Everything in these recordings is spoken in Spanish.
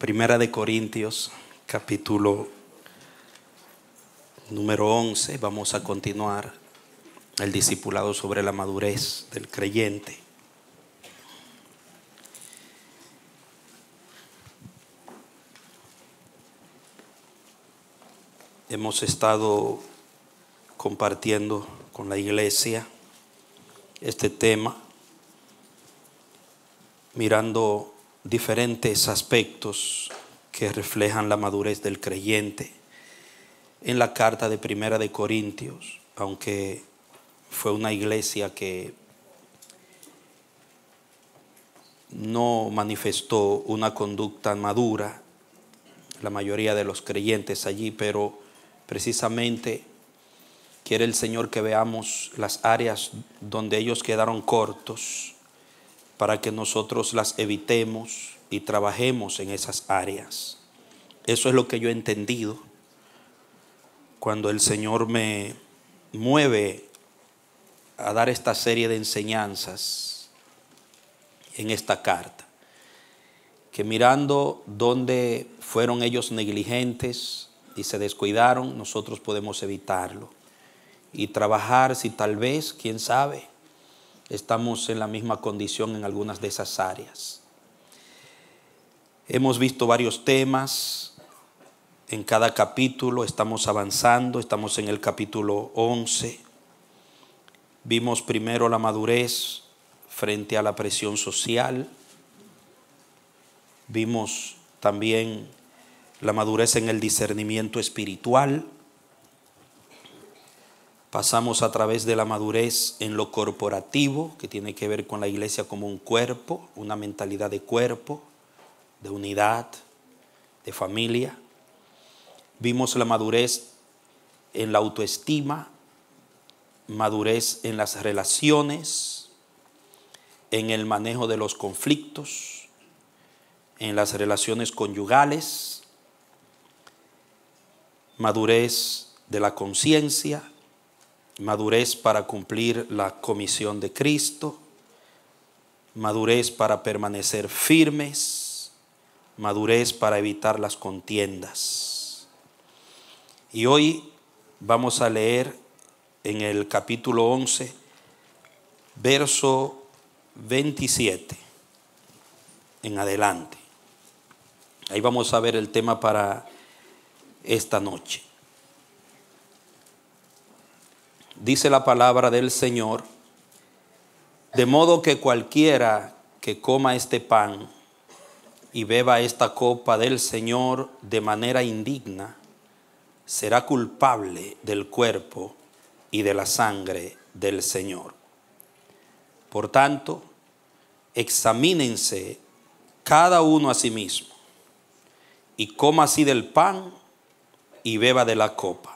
Primera de Corintios, capítulo número 11. Vamos a continuar el discipulado sobre la madurez del creyente. Hemos estado compartiendo con la iglesia este tema, mirando diferentes aspectos que reflejan la madurez del creyente en la carta de Primera de Corintios, aunque fue una iglesia que no manifestó una conducta madura, la mayoría de los creyentes allí, pero precisamente quiere el Señor que veamos las áreas donde ellos quedaron cortos, para que nosotros las evitemos y trabajemos en esas áreas. Eso es lo que yo he entendido cuando el Señor me mueve a dar esta serie de enseñanzas en esta carta, que mirando dónde fueron ellos negligentes y se descuidaron, nosotros podemos evitarlo y trabajar si tal vez, quién sabe, estamos en la misma condición en algunas de esas áreas. Hemos visto varios temas en cada capítulo, estamos avanzando, estamos en el capítulo 11. Vimos primero la madurez frente a la presión social. Vimos también la madurez en el discernimiento espiritual. Pasamos a través de la madurez en lo corporativo, que tiene que ver con la iglesia como un cuerpo, una mentalidad de cuerpo, de unidad, de familia. Vimos la madurez en la autoestima, madurez en las relaciones, en el manejo de los conflictos, en las relaciones conyugales, madurez de la conciencia, madurez para cumplir la comisión de Cristo, madurez para permanecer firmes, madurez para evitar las contiendas. Y hoy vamos a leer en el capítulo 11, verso 27 en adelante. Ahí vamos a ver el tema para esta noche. Dice la palabra del Señor: de modo que cualquiera que coma este pan y beba esta copa del Señor de manera indigna, será culpable del cuerpo y de la sangre del Señor. Por tanto, examínense cada uno a sí mismo, y coma así del pan y beba de la copa.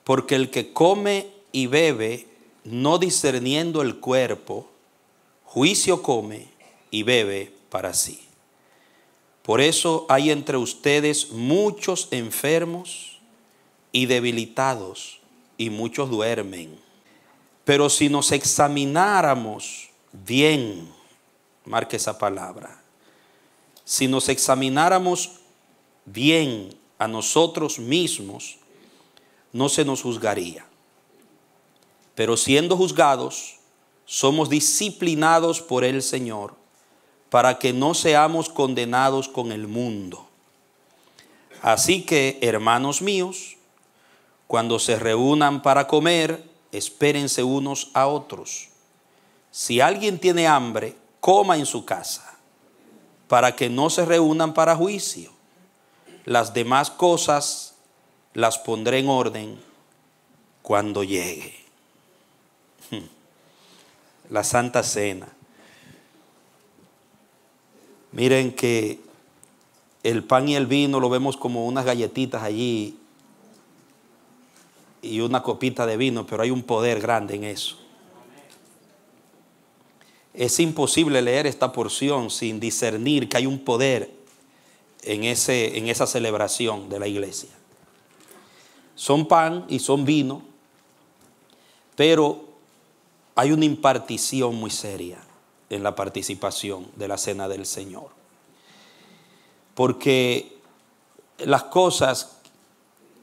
Porque el que come y bebe, no discerniendo el cuerpo, juicio come y bebe para sí. Por eso hay entre ustedes muchos enfermos y debilitados, y muchos duermen. Pero si nos examináramos bien, marque esa palabra, si nos examináramos bien a nosotros mismos, no se nos juzgaría. Pero siendo juzgados, somos disciplinados por el Señor, para que no seamos condenados con el mundo. Así que, hermanos míos, cuando se reúnan para comer, espérense unos a otros. Si alguien tiene hambre, coma en su casa, para que no se reúnan para juicio. Las demás cosas las pondré en orden cuando llegue. La Santa Cena. Miren que el pan y el vino lo vemos como unas galletitas allí y una copita de vino, pero hay un poder grande en eso. Es imposible leer esta porción sin discernir que hay un poder en esa celebración de la iglesia. Son pan y son vino, pero hay una impartición muy seria en la participación de la cena del Señor. porque las cosas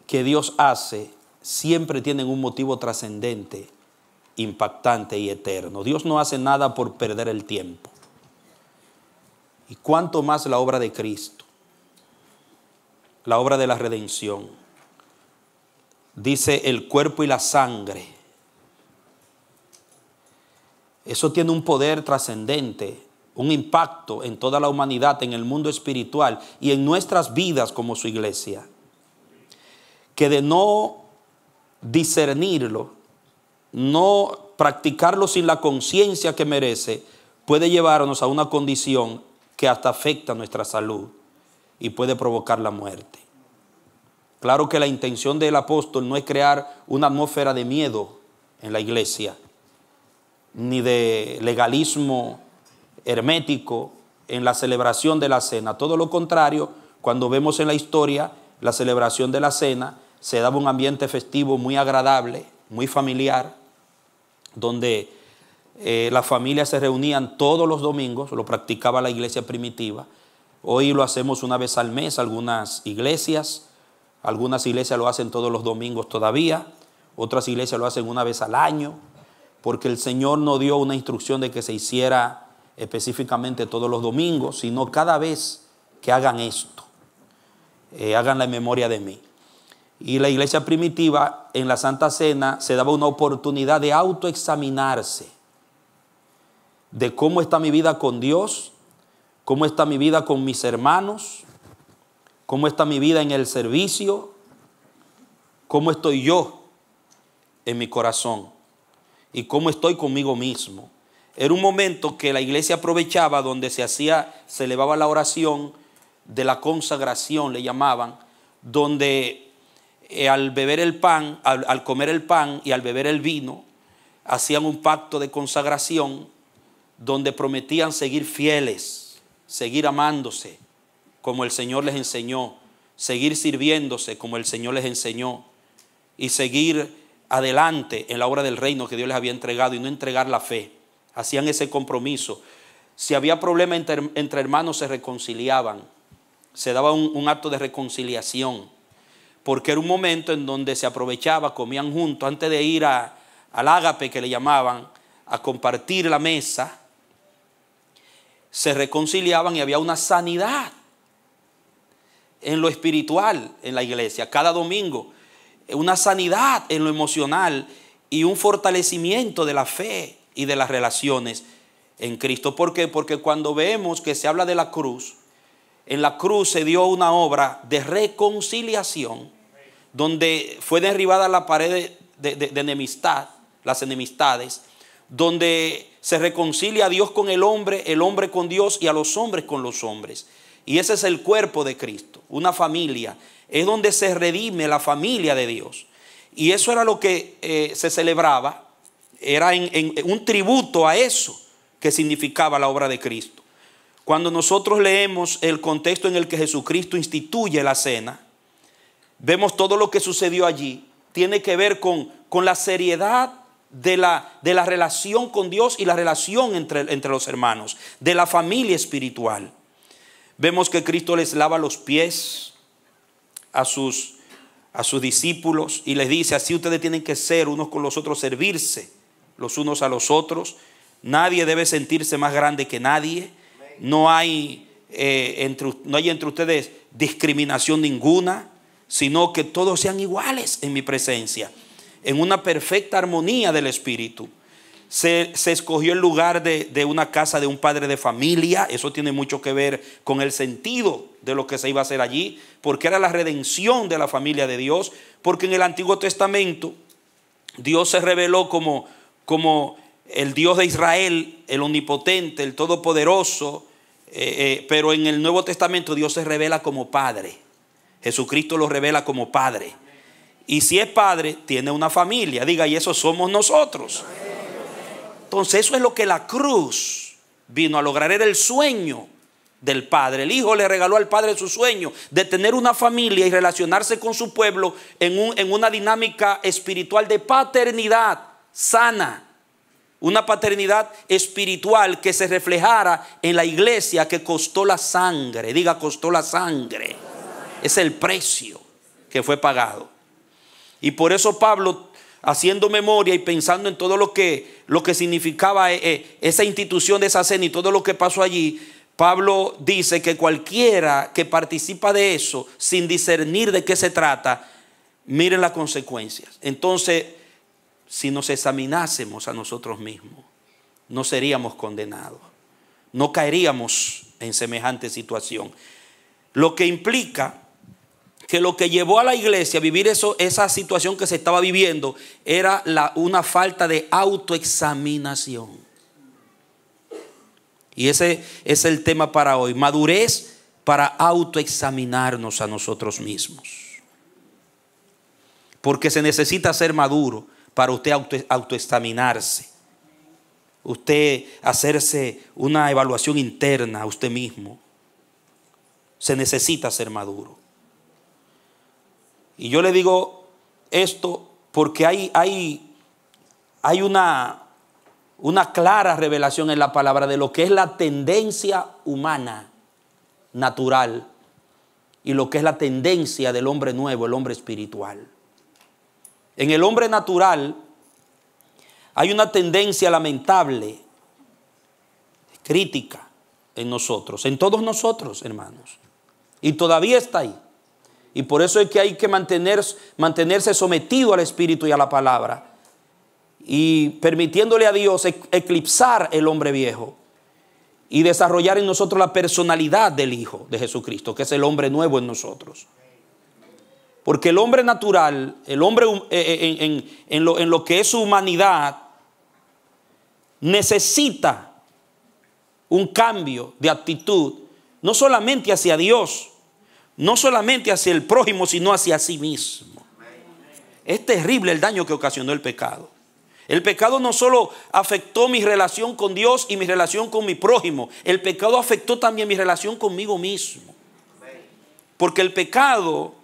que Dios hace siempre tienen un motivo trascendente, impactante y eterno. Dios no hace nada por perder el tiempo. Y cuánto más la obra de Cristo, la obra de la redención. Dice el cuerpo y la sangre. Eso tiene un poder trascendente, un impacto en toda la humanidad, en el mundo espiritual y en nuestras vidas como su iglesia. Que de no discernirlo, no practicarlo sin la conciencia que merece, puede llevarnos a una condición que hasta afecta nuestra salud y puede provocar la muerte. Claro que la intención del apóstol no es crear una atmósfera de miedo en la iglesia, ni de legalismo hermético en la celebración de la cena. Todo lo contrario, cuando vemos en la historia la celebración de la cena, se daba un ambiente festivo muy agradable, muy familiar, donde las familias se reunían todos los domingos, lo practicaba la iglesia primitiva. Hoy lo hacemos una vez al mes, algunas iglesias lo hacen todos los domingos todavía, otras iglesias lo hacen una vez al año, porque el Señor no dio una instrucción de que se hiciera específicamente todos los domingos, sino cada vez que hagan esto, háganla en memoria de mí. Y la iglesia primitiva en la Santa Cena se daba una oportunidad de autoexaminarse, de cómo está mi vida con Dios, cómo está mi vida con mis hermanos, cómo está mi vida en el servicio, cómo estoy yo en mi corazón y cómo estoy conmigo mismo. Era un momento que la iglesia aprovechaba donde se elevaba la oración de la consagración, le llamaban, donde al beber el pan, al comer el pan y al beber el vino, hacían un pacto de consagración donde prometían seguir fieles, seguir amándose como el Señor les enseñó, seguir sirviéndose como el Señor les enseñó y seguir adelante en la obra del reino que Dios les había entregado y no entregar la fe. Hacían ese compromiso. Si había problema entre hermanos, se reconciliaban, se daba un acto de reconciliación, porque era un momento en donde se aprovechaba, comían juntos, antes de ir al ágape que le llamaban, a compartir la mesa, se reconciliaban y había una sanidad en lo espiritual en la iglesia, cada domingo, una sanidad en lo emocional y un fortalecimiento de la fe y de las relaciones en Cristo. ¿Por qué? Porque cuando vemos que se habla de la cruz, en la cruz se dio una obra de reconciliación, donde fue derribada la pared de enemistad, las enemistades, donde se reconcilia a Dios con el hombre con Dios y a los hombres con los hombres. Y ese es el cuerpo de Cristo, una familia. Es donde se redime la familia de Dios. Y eso era lo que se celebraba, era en un tributo a eso que significaba la obra de Cristo. Cuando nosotros leemos el contexto en el que Jesucristo instituye la cena, vemos todo lo que sucedió allí. Tiene que ver con la seriedad de la relación con Dios y la relación entre los hermanos, de la familia espiritual. Vemos que Cristo les lava los pies a sus discípulos y les dice: así ustedes tienen que ser unos con los otros, servirse los unos a los otros. Nadie debe sentirse más grande que nadie. No hay entre ustedes discriminación ninguna, sino que todos sean iguales en mi presencia, en una perfecta armonía del Espíritu. Se escogió el lugar de una casa de un padre de familia. Eso tiene mucho que ver con el sentido de lo que se iba a hacer allí, porque era la redención de la familia de Dios. Porque en el Antiguo Testamento Dios se reveló como el Dios de Israel, el omnipotente, el todopoderoso, pero en el Nuevo Testamento Dios se revela como Padre. Jesucristo lo revela como Padre, y si es Padre tiene una familia. Diga, y eso somos nosotros. Entonces eso es lo que la cruz vino a lograr. Era el sueño del Padre. El Hijo le regaló al Padre su sueño de tener una familia y relacionarse con su pueblo en una dinámica espiritual de paternidad sana. una paternidad espiritual que se reflejara en la iglesia, que costó la sangre. Diga, costó la sangre. Es el precio que fue pagado. Y por eso Pablo, haciendo memoria y pensando en todo lo que significaba esa institución de esa cena y todo lo que pasó allí, Pablo dice que cualquiera que participa de eso sin discernir de qué se trata, miren las consecuencias. Entonces, si nos examinásemos a nosotros mismos, no seríamos condenados, no caeríamos en semejante situación. Lo que implica que lo que llevó a la iglesia a vivir esa situación que se estaba viviendo era una falta de autoexaminación. Y ese es el tema para hoy: madurez para autoexaminarnos a nosotros mismos. Porque se necesita ser maduro para usted autoexaminarse. Usted hacerse una evaluación interna a usted mismo. Se necesita ser maduro. Y yo le digo esto porque hay una clara revelación en la palabra de lo que es la tendencia humana natural y lo que es la tendencia del hombre nuevo, el hombre espiritual. En el hombre natural hay una tendencia lamentable, crítica en nosotros, en todos nosotros, hermanos. Y todavía está ahí. Y por eso es que hay que mantenerse sometido al Espíritu y a la palabra. Y permitiéndole a Dios eclipsar el hombre viejo y desarrollar en nosotros la personalidad del Hijo de Jesucristo, que es el hombre nuevo en nosotros. Porque el hombre natural, el hombre en lo que es su humanidad, necesita un cambio de actitud, no solamente hacia Dios, no solamente hacia el prójimo, sino hacia sí mismo. Es terrible el daño que ocasionó el pecado. El pecado no solo afectó mi relación con Dios y mi relación con mi prójimo, el pecado afectó también mi relación conmigo mismo. Porque el pecado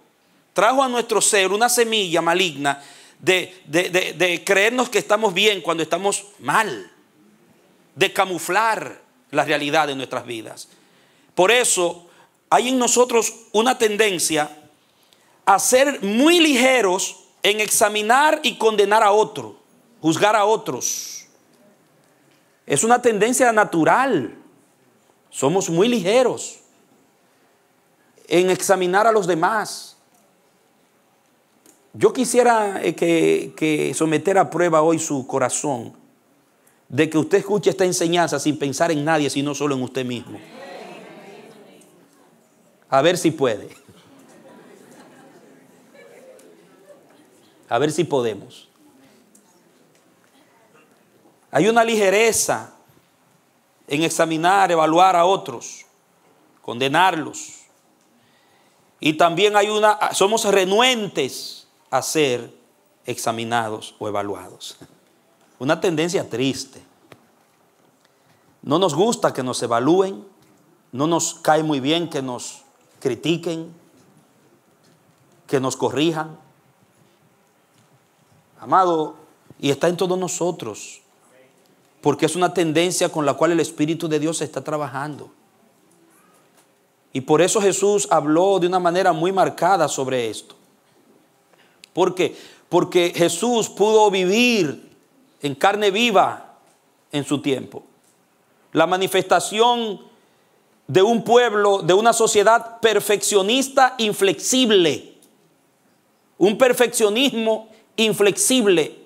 trajo a nuestro ser una semilla maligna de creernos que estamos bien cuando estamos mal, de camuflar la realidad de nuestras vidas. Por eso hay en nosotros una tendencia a ser muy ligeros en examinar y condenar a otro, juzgar a otros. Es una tendencia natural. Somos muy ligeros en examinar a los demás. Yo quisiera que someter a prueba hoy su corazón, de que usted escuche esta enseñanza sin pensar en nadie, sino solo en usted mismo. A ver si puede. A ver si podemos. Hay una ligereza en examinar, evaluar a otros, condenarlos. Y también somos renuentes a ser examinados o evaluados. Una tendencia triste. No nos gusta que nos evalúen, no nos cae muy bien que nos critiquen, que nos corrijan. Amado, y está en todos nosotros, porque es una tendencia con la cual el Espíritu de Dios está trabajando. Y por eso Jesús habló de una manera muy marcada sobre esto. ¿Por qué? Porque Jesús pudo vivir en carne viva en su tiempo la manifestación de un pueblo, de una sociedad perfeccionista inflexible. Un perfeccionismo inflexible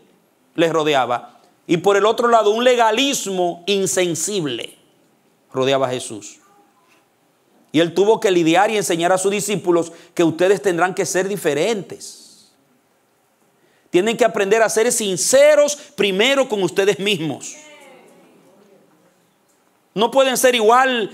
les rodeaba. Y por el otro lado, un legalismo insensible rodeaba a Jesús. Y él tuvo que lidiar y enseñar a sus discípulos que ustedes tendrán que ser diferentes. Tienen que aprender a ser sinceros primero con ustedes mismos. No pueden ser igual.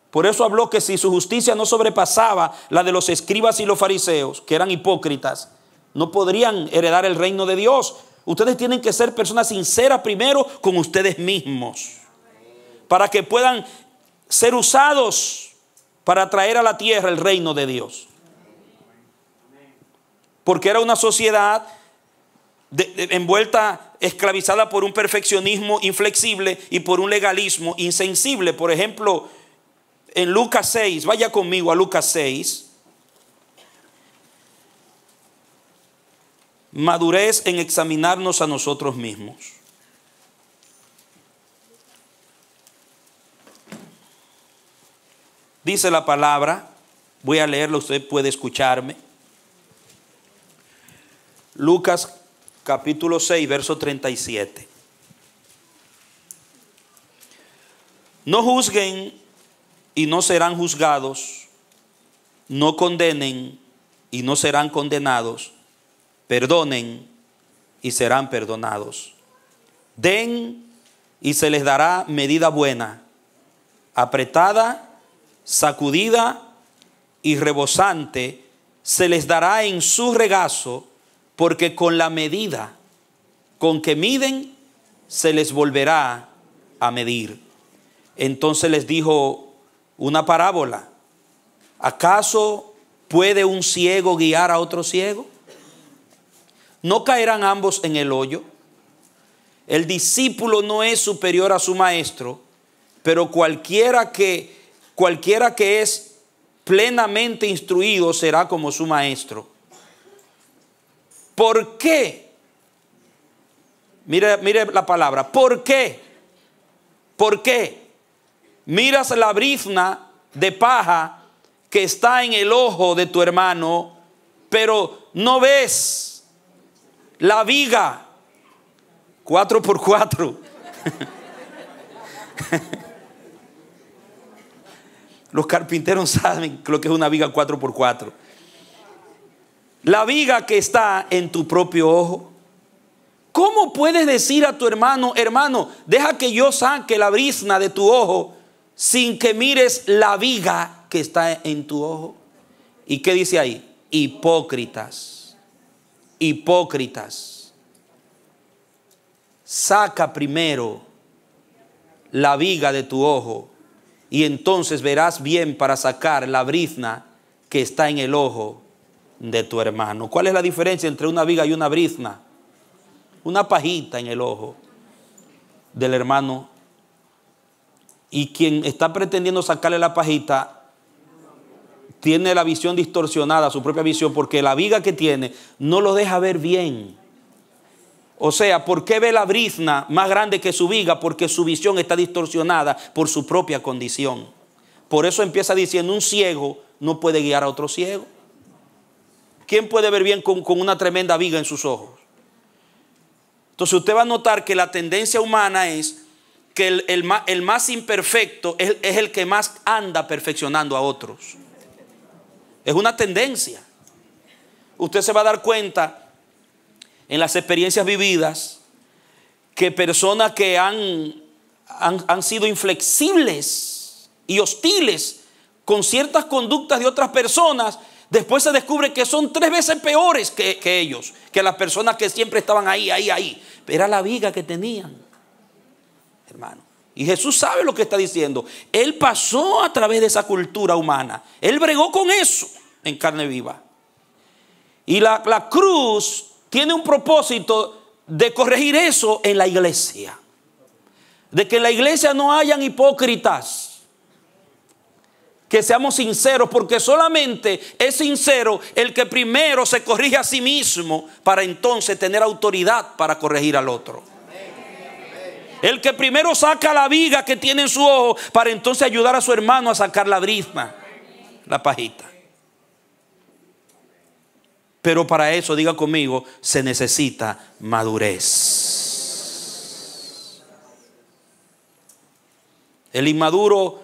Por eso habló que si su justicia no sobrepasaba la de los escribas y los fariseos, que eran hipócritas, no podrían heredar el reino de Dios. Ustedes tienen que ser personas sinceras primero con ustedes mismos, para que puedan ser usados para traer a la tierra el reino de Dios. Porque era una sociedad envuelta esclavizada por un perfeccionismo inflexible y por un legalismo insensible. Por ejemplo, en Lucas 6, vaya conmigo a Lucas 6. Madurez en examinarnos a nosotros mismos. Dice la palabra, voy a leerlo, usted puede escucharme. Lucas capítulo 6, verso 37. No juzguen y no serán juzgados, no condenen y no serán condenados, perdonen y serán perdonados. Den y se les dará medida buena, apretada, sacudida y rebosante, se les dará en su regazo, porque con la medida con que miden, se les volverá a medir. Entonces les dijo una parábola. ¿Acaso puede un ciego guiar a otro ciego? ¿No caerán ambos en el hoyo? El discípulo no es superior a su maestro, pero cualquiera que es plenamente instruido será como su maestro. ¿Por qué? Mire la palabra. ¿Por qué? ¿Por qué? Miras la brizna de paja que está en el ojo de tu hermano, pero no ves la viga 4x4. Los carpinteros saben lo que es una viga 4x4. La viga que está en tu propio ojo. ¿Cómo puedes decir a tu hermano, hermano, deja que yo saque la brizna de tu ojo, sin que mires la viga que está en tu ojo? ¿Y qué dice ahí? Hipócritas. Hipócritas. Saca primero la viga de tu ojo, y entonces verás bien para sacar la brizna que está en el ojo de tu hermano. ¿Cuál es la diferencia entre una viga y una brizna? Una pajita en el ojo del hermano, y quien está pretendiendo sacarle la pajita tiene la visión distorsionada, su propia visión, porque la viga que tiene no lo deja ver bien. O sea, ¿por qué ve la brizna más grande que su viga? Porque su visión está distorsionada por su propia condición. Por eso empieza diciendo, un ciego no puede guiar a otro ciego. ¿Quién puede ver bien con una tremenda viga en sus ojos? Entonces usted va a notar que la tendencia humana es que el más imperfecto es el que más anda perfeccionando a otros. Es una tendencia. Usted se va a dar cuenta en las experiencias vividas que personas que han sido inflexibles y hostiles con ciertas conductas de otras personas, después se descubre que son 3 veces peores que ellos, que las personas que siempre estaban ahí. Era la viga que tenían, hermano. Y Jesús sabe lo que está diciendo. Él pasó a través de esa cultura humana. Él bregó con eso en carne viva. Y la cruz tiene un propósito de corregir eso en la iglesia. De que en la iglesia no hayan hipócritas. Que seamos sinceros, porque solamente es sincero el que primero se corrige a sí mismo para entonces tener autoridad para corregir al otro. El que primero saca la viga que tiene en su ojo para entonces ayudar a su hermano a sacar la brizna, la pajita. Pero para eso, diga conmigo, se necesita madurez. El inmaduro,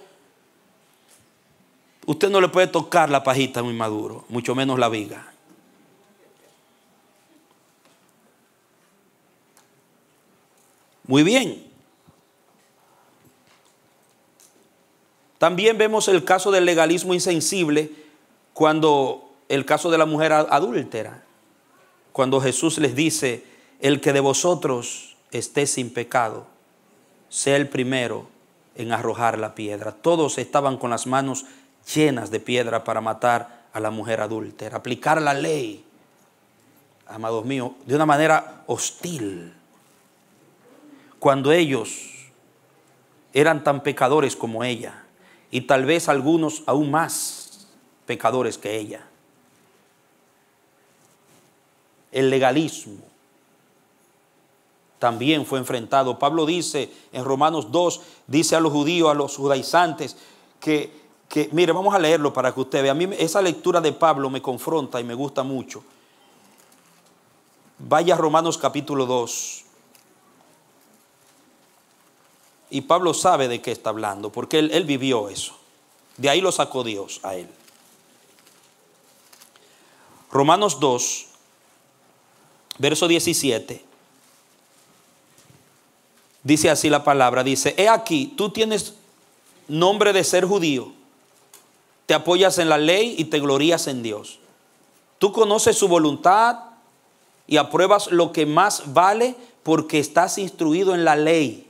usted no le puede tocar la pajita a un inmaduro, mucho menos la viga. Muy bien. También vemos el caso del legalismo insensible cuando el caso de la mujer adúltera, cuando Jesús les dice, el que de vosotros esté sin pecado, sea el primero en arrojar la piedra. Todos estaban con las manos llenas de piedra para matar a la mujer adúltera, aplicar la ley, amados míos, de una manera hostil. cuando ellos eran tan pecadores como ella, y tal vez algunos aún más pecadores que ella. El legalismo también fue enfrentado. Pablo dice en Romanos 2, dice a los judíos, a los judaizantes, que mire, vamos a leerlo para que usted vea. A mí esa lectura de Pablo me confronta y me gusta mucho. Vaya a Romanos capítulo 2. Y Pablo sabe de qué está hablando, porque él vivió eso. De ahí lo sacó Dios a él. Romanos 2, verso 17. Dice así la palabra, dice: he aquí, tú tienes nombre de ser judío, te apoyas en la ley y te glorías en Dios. Tú conoces su voluntad y apruebas lo que más vale porque estás instruido en la ley.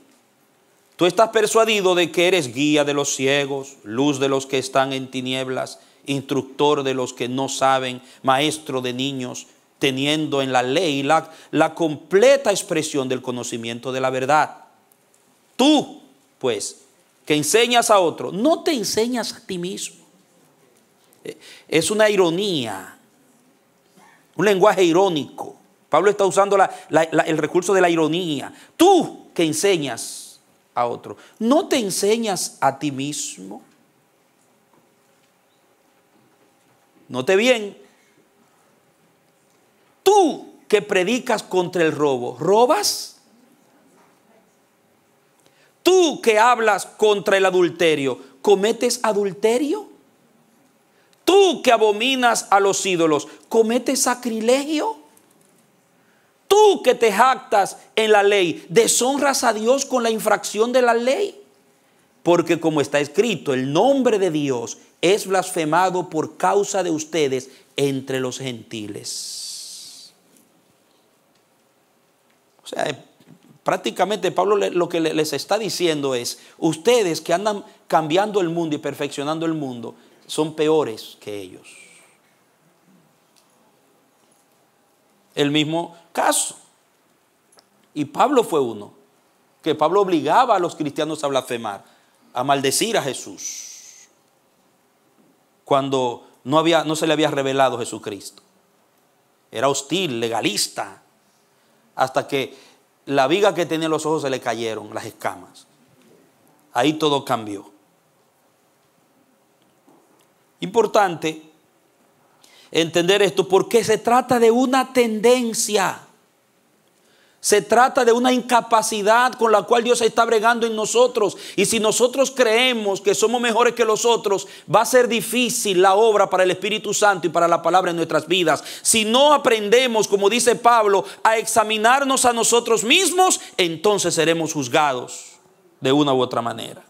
Tú estás persuadido de que eres guía de los ciegos, luz de los que están en tinieblas, instructor de los que no saben, maestro de niños, teniendo en la ley la completa expresión del conocimiento de la verdad. Tú, pues, que enseñas a otro, no te enseñas a ti mismo. Es una ironía, un lenguaje irónico. Pablo está usando el recurso de la ironía. Tú que enseñas a otro, ¿no te enseñas a ti mismo? Note bien. Tú que predicas contra el robo, ¿robas? Tú que hablas contra el adulterio, ¿cometes adulterio? Tú que abominas a los ídolos, ¿cometes sacrilegio? Tú que te jactas en la ley, ¿deshonras a Dios con la infracción de la ley? Porque como está escrito, el nombre de Dios es blasfemado por causa de ustedes entre los gentiles. O sea, prácticamente Pablo lo que les está diciendo es: ustedes que andan cambiando el mundo y perfeccionando el mundo son peores que ellos. El mismo caso. Y Pablo fue uno, que Pablo obligaba a los cristianos a blasfemar, a maldecir a Jesús, cuando no se le había revelado Jesucristo. Era hostil, legalista, hasta que la viga que tenía en los ojos se le cayeron, las escamas. Ahí todo cambió. Importante entender esto, porque se trata de una tendencia. Se trata de una incapacidad con la cual Dios está bregando en nosotros. Y si nosotros creemos que somos mejores que los otros, va a ser difícil la obra para el Espíritu Santo y para la palabra en nuestras vidas. Si no aprendemos, como dice Pablo, a examinarnos a nosotros mismos, entonces seremos juzgados de una u otra manera.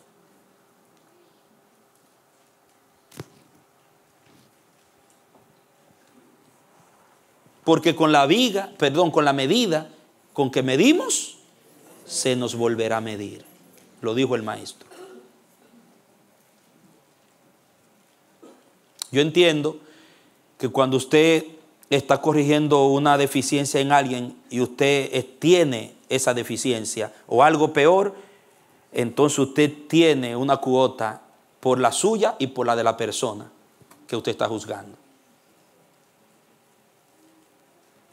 Porque con la medida con que medimos, se nos volverá a medir. Lo dijo el maestro. Yo entiendo que cuando usted está corrigiendo una deficiencia en alguien y usted tiene esa deficiencia o algo peor, entonces usted tiene una cuota por la suya y por la de la persona que usted está juzgando.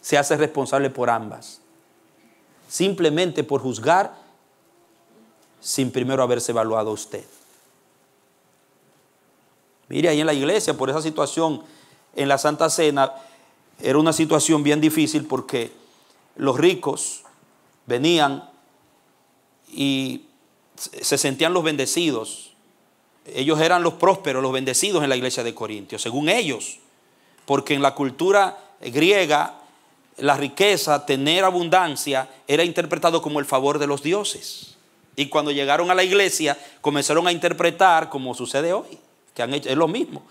Se hace responsable por ambas, simplemente por juzgar sin primero haberse evaluado usted. Mire, ahí en la iglesia, por esa situación en la Santa Cena, era una situación bien difícil porque los ricos venían y se sentían los bendecidos. Ellos eran los prósperos, los bendecidos en la iglesia de Corintios, según ellos, porque en la cultura griega la riqueza, tener abundancia, era interpretado como el favor de los dioses. Y cuando llegaron a la iglesia, comenzaron a interpretar, como sucede hoy, que han hecho, es lo mismo,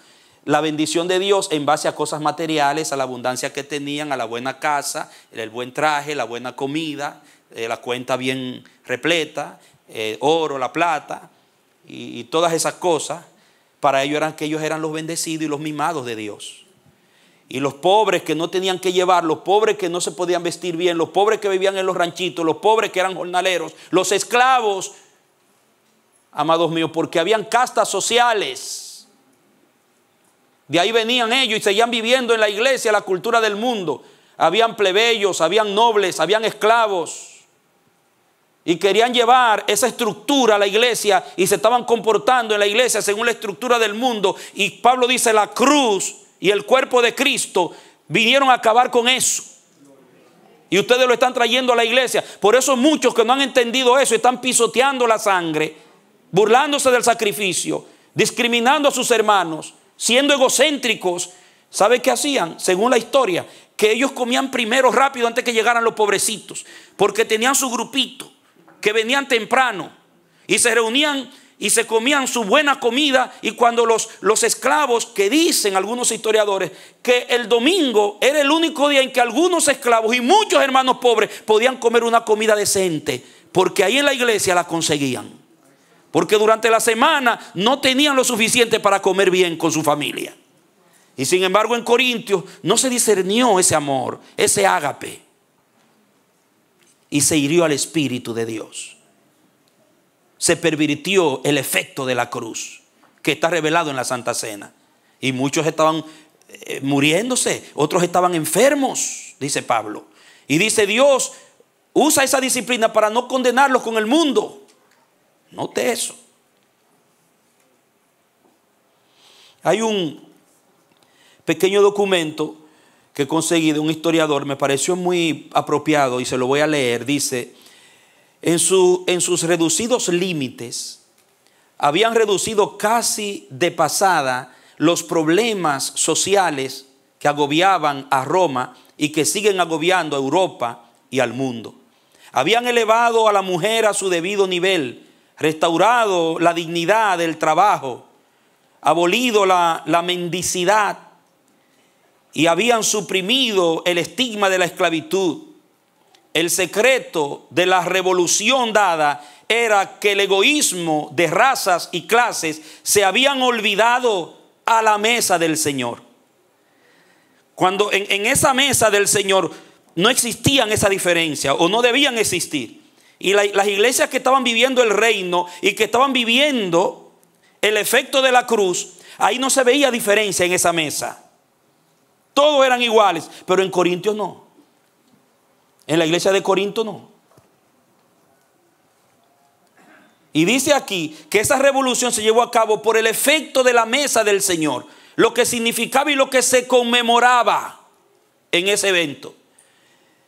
la bendición de Dios en base a cosas materiales, a la abundancia que tenían, a la buena casa, el buen traje, la buena comida, la cuenta bien repleta, oro, la plata y todas esas cosas. Para ellos eran que ellos eran los bendecidos y los mimados de Dios. Y los pobres que no tenían que llevar, los pobres que no se podían vestir bien, los pobres que vivían en los ranchitos, los pobres que eran jornaleros, los esclavos, amados míos, porque habían castas sociales. De ahí venían ellos y seguían viviendo en la iglesia la cultura del mundo. Habían plebeyos, habían nobles, habían esclavos. Y querían llevar esa estructura a la iglesia y se estaban comportando en la iglesia según la estructura del mundo. Y Pablo dice, la cruz y el cuerpo de Cristo vinieron a acabar con eso. Y ustedes lo están trayendo a la iglesia. Por eso muchos que no han entendido eso están pisoteando la sangre, burlándose del sacrificio, discriminando a sus hermanos, siendo egocéntricos. ¿Sabe qué hacían? Según la historia, que ellos comían primero rápido antes que llegaran los pobrecitos, porque tenían su grupito que venían temprano y se reunían y se comían su buena comida. Y cuando los esclavos, que dicen algunos historiadores que el domingo era el único día en que algunos esclavos y muchos hermanos pobres podían comer una comida decente, porque ahí en la iglesia la conseguían, porque durante la semana no tenían lo suficiente para comer bien con su familia. Y sin embargo en Corintios no se discernió ese amor, ese ágape, y se hirió al Espíritu de Dios. Se pervirtió el efecto de la cruz que está revelado en la Santa Cena. Y muchos estaban muriéndose, otros estaban enfermos, dice Pablo. Y dice, Dios usa esa disciplina para no condenarlos con el mundo. Note eso. Hay un pequeño documento que he conseguido, un historiador, me pareció muy apropiado y se lo voy a leer. Dice, en sus reducidos límites, habían reducido casi de pasada los problemas sociales que agobiaban a Roma y que siguen agobiando a Europa y al mundo. Habían elevado a la mujer a su debido nivel, restaurado la dignidad del trabajo, abolido la mendicidad, y habían suprimido el estigma de la esclavitud. El secreto de la revolución dada era que el egoísmo de razas y clases se habían olvidado a la mesa del Señor. Cuando en esa mesa del Señor no existían esa diferencia, o no debían existir. Y las iglesias que estaban viviendo el reino y que estaban viviendo el efecto de la cruz, ahí no se veía diferencia en esa mesa. Todos eran iguales, pero en Corintios no. En la iglesia de Corinto no. Y dice aquí que esa revolución se llevó a cabo por el efecto de la mesa del Señor, lo que significaba y lo que se conmemoraba en ese evento.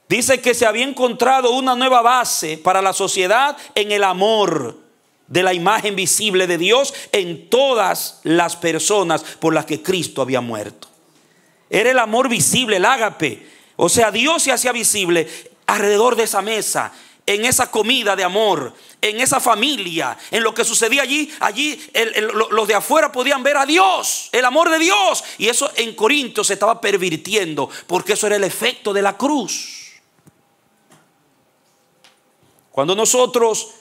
Dice que se había encontrado una nueva base para la sociedad en el amor de la imagen visible de Dios en todas las personas por las que Cristo había muerto. Era el amor visible, el ágape. O sea, Dios se hacía visible alrededor de esa mesa, en esa comida de amor, en esa familia, en lo que sucedía allí. Los de afuera podían ver a Dios, el amor de Dios. Y eso en Corinto se estaba pervirtiendo, porque eso era el efecto de la cruz. Cuando nosotros,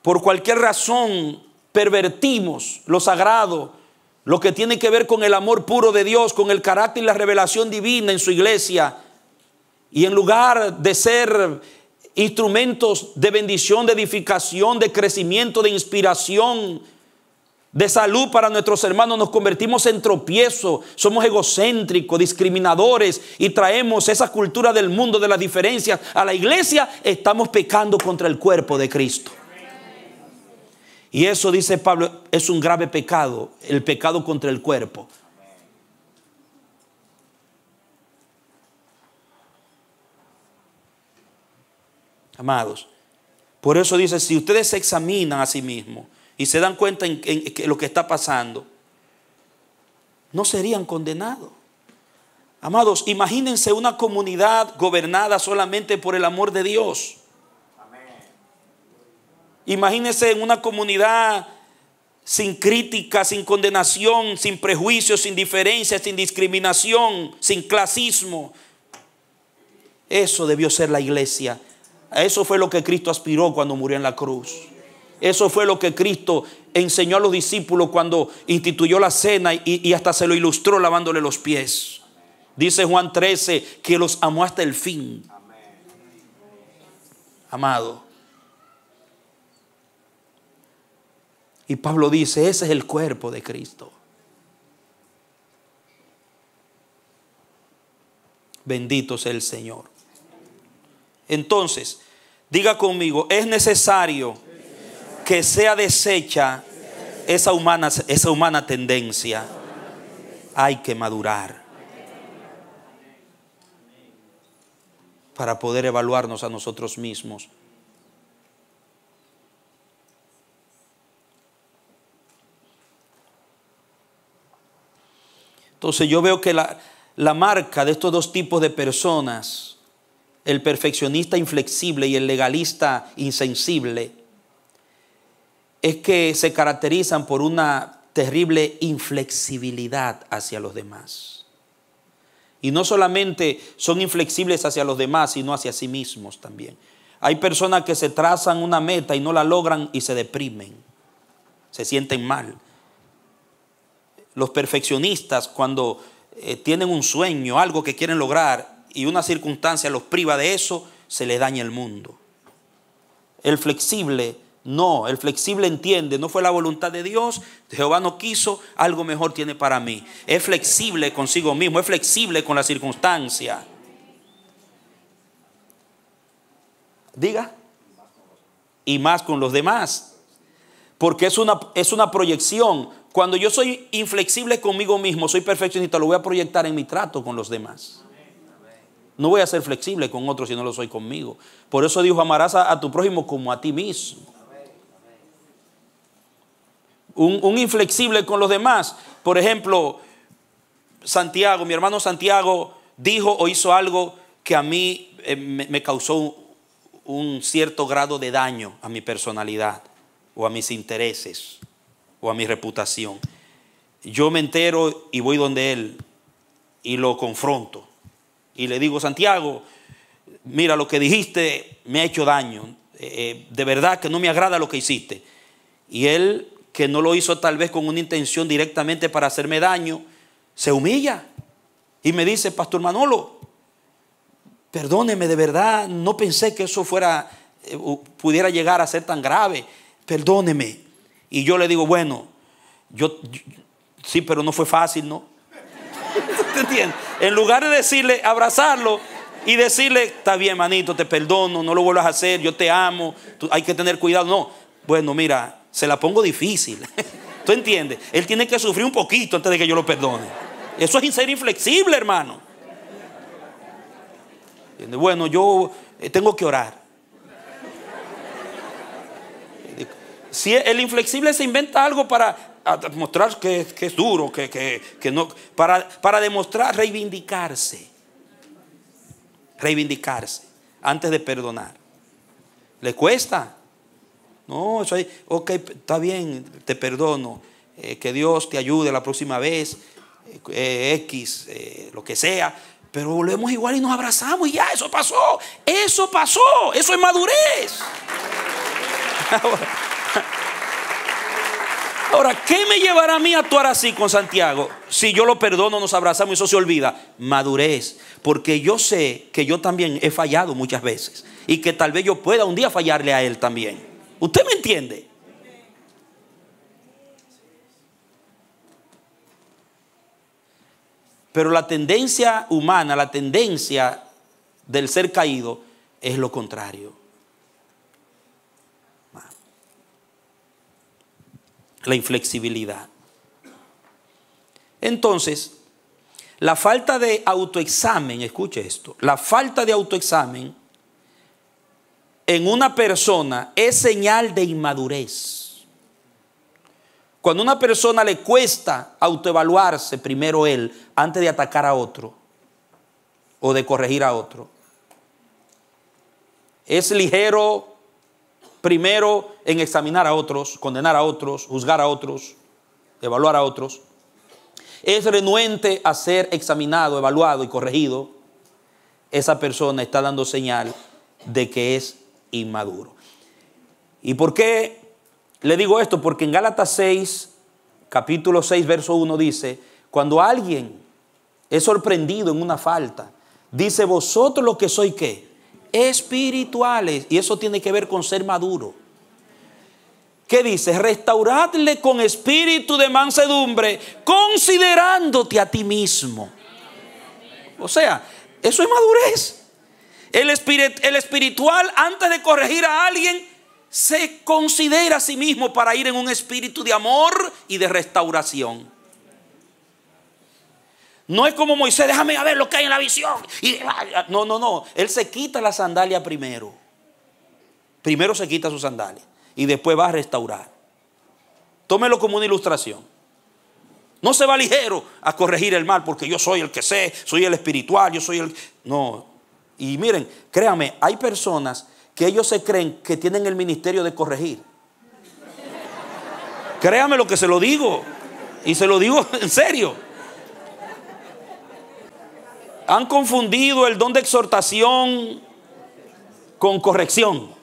por cualquier razón, pervertimos lo sagrado, lo que tiene que ver con el amor puro de Dios, con el carácter y la revelación divina en su iglesia, y en lugar de ser instrumentos de bendición, de edificación, de crecimiento, de inspiración, de salud para nuestros hermanos, nos convertimos en tropiezo. Somos egocéntricos, discriminadores, y traemos esa cultura del mundo de las diferencias a la iglesia. Estamos pecando contra el cuerpo de Cristo. Y eso, dice Pablo, es un grave pecado, el pecado contra el cuerpo. Amados, por eso dice, si ustedes se examinan a sí mismos y se dan cuenta en lo que está pasando, no serían condenados. Amados, imagínense una comunidad gobernada solamente por el amor de Dios. Imagínense en una comunidad sin crítica, sin condenación, sin prejuicios, sin diferencia, sin discriminación, sin clasismo. Eso debió ser la iglesia. Eso fue lo que Cristo aspiró cuando murió en la cruz. Eso fue lo que Cristo enseñó a los discípulos cuando instituyó la cena y hasta se lo ilustró lavándole los pies. Dice Juan 13 que los amó hasta el fin. Amado. Y Pablo dice, ese es el cuerpo de Cristo. Bendito sea el Señor. Entonces, diga conmigo, es necesario que sea deshecha esa humana tendencia. Hay que madurar para poder evaluarnos a nosotros mismos. Entonces yo veo que la marca de estos dos tipos de personas, el perfeccionista inflexible y el legalista insensible, es que se caracterizan por una terrible inflexibilidad hacia los demás. Y no solamente son inflexibles hacia los demás, sino hacia sí mismos también. Hay personas que se trazan una meta y no la logran y se deprimen, se sienten mal. Los perfeccionistas, cuando tienen un sueño, algo que quieren lograr y una circunstancia los priva de eso, se les daña el mundo. El flexible no, el flexible entiende, no fue la voluntad de Dios, Jehová no quiso, algo mejor tiene para mí. Es flexible consigo mismo, es flexible con la circunstancia. Diga. Y más con los demás. Porque es una proyección. Cuando yo soy inflexible conmigo mismo, soy perfeccionista, lo voy a proyectar en mi trato con los demás. No voy a ser flexible con otros si no lo soy conmigo. Por eso dijo, amarás a tu prójimo como a ti mismo. Un inflexible con los demás. Por ejemplo, Santiago, mi hermano Santiago dijo o hizo algo que a mí me causó un cierto grado de daño a mi personalidad o a mis intereses o a mi reputación. Yo me entero y voy donde él y lo confronto y le digo, Santiago, mira, lo que dijiste me ha hecho daño, de verdad que no me agrada lo que hiciste. Y él, que no lo hizo tal vez con una intención directamente para hacerme daño, se humilla y me dice, Pastor Manolo, perdóneme, de verdad, no pensé que eso pudiera llegar a ser tan grave, perdóneme. Y yo le digo, bueno, yo sí, pero no fue fácil, ¿no? ¿Te entiendes? En lugar de decirle, abrazarlo y decirle, está bien, manito, te perdono, no lo vuelvas a hacer, yo te amo, hay que tener cuidado. No, bueno, mira, se la pongo difícil. ¿Tú entiendes? Él tiene que sufrir un poquito antes de que yo lo perdone. Eso es ser inflexible, hermano. Bueno, yo tengo que orar. Si el inflexible se inventa algo para mostrar que es duro, que no, para demostrar, reivindicarse antes de perdonar. ¿Le cuesta? No, eso ahí, ok, está bien, te perdono, que Dios te ayude la próxima vez, lo que sea, pero volvemos igual y nos abrazamos y ya, eso pasó, eso es madurez. Ahora, ¿qué me llevará a mí a actuar así con Santiago? Si yo lo perdono, nos abrazamos y eso se olvida. Madurez, porque yo sé que yo también he fallado muchas veces y que tal vez yo pueda un día fallarle a él también. ¿Usted me entiende? Pero la tendencia humana, la tendencia del ser caído es lo contrario. La inflexibilidad. Entonces, la falta de autoexamen, escuche esto, la falta de autoexamen en una persona es señal de inmadurez. Cuando a una persona le cuesta autoevaluarse primero él antes de atacar a otro o de corregir a otro, es ligero primero en examinar a otros, condenar a otros, juzgar a otros, evaluar a otros, es renuente a ser examinado, evaluado y corregido, esa persona está dando señal de que es inmaduro. ¿Y por qué le digo esto? Porque en Gálatas 6, capítulo 6, verso 1 dice, cuando alguien es sorprendido en una falta. Dice, vosotros los que sois ¿qué? Espirituales. Y eso tiene que ver con ser maduro. ¿Qué dice? Restauradle con espíritu de mansedumbre, considerándote a ti mismo. O sea, eso es madurez. El espiritual, antes de corregir a alguien, se considera a sí mismo para ir en un espíritu de amor y de restauración. No es como Moisés, déjame ver lo que hay en la visión. No. Él se quita la sandalia primero. Primero se quita su sandalia y después va a restaurar. Tómelo como una ilustración. No se va ligero a corregir el mal porque yo soy el que sé, soy el espiritual, yo soy el... No. Y miren, créanme, hay personas que ellos se creen que tienen el ministerio de corregir. Créanme lo que se lo digo. Y se lo digo en serio. Han confundido el don de exhortación con corrección.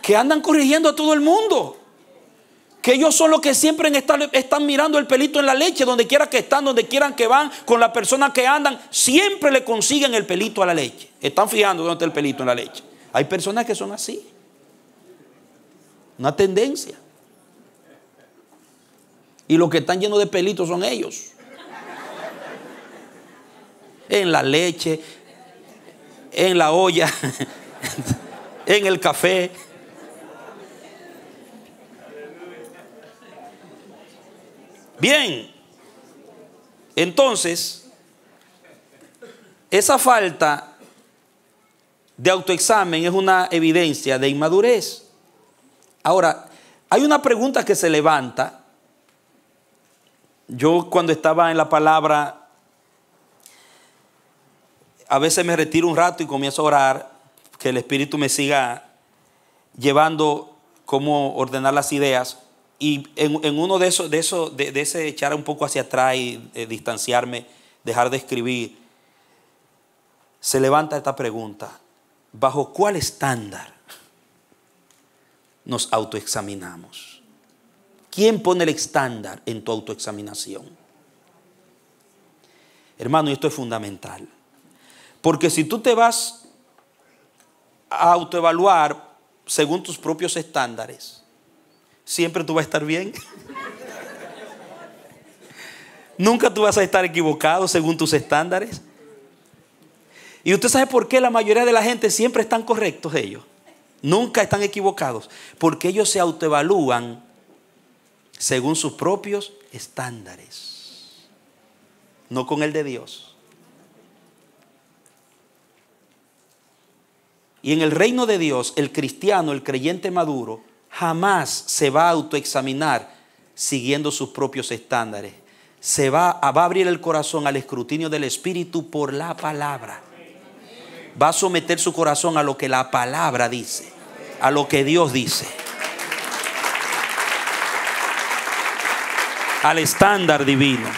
Que andan corrigiendo a todo el mundo. Que ellos son los que siempre están mirando el pelito en la leche. Donde quiera que están, donde quieran que van, con la persona que andan, siempre le consiguen el pelito a la leche. Están fijando dónde está el pelito en la leche. Hay personas que son así. Una tendencia. Y los que están llenos de pelitos son ellos. En la leche, en la olla, en el café. Bien, entonces, esa falta de autoexamen es una evidencia de inmadurez. Ahora, hay una pregunta que se levanta. Yo cuando estaba en la palabra, a veces me retiro un rato y comienzo a orar, que el Espíritu me siga llevando cómo ordenar las ideas. Y en uno de ese echar un poco hacia atrás y distanciarme, dejar de escribir, se levanta esta pregunta: ¿bajo cuál estándar nos autoexaminamos? ¿Quién pone el estándar en tu autoexaminación? Hermano, y esto es fundamental. Porque si tú te vas a autoevaluar según tus propios estándares, siempre tú vas a estar bien. Nunca tú vas a estar equivocado según tus estándares. Y usted sabe por qué la mayoría de la gente siempre están correctos ellos. Nunca están equivocados. Porque ellos se autoevalúan según sus propios estándares. No con el de Dios. Y en el reino de Dios, el cristiano, el creyente maduro, jamás se va a autoexaminar siguiendo sus propios estándares. Va a abrir el corazón al escrutinio del Espíritu por la palabra. Va a someter su corazón a lo que la palabra dice, a lo que Dios dice, al estándar divino.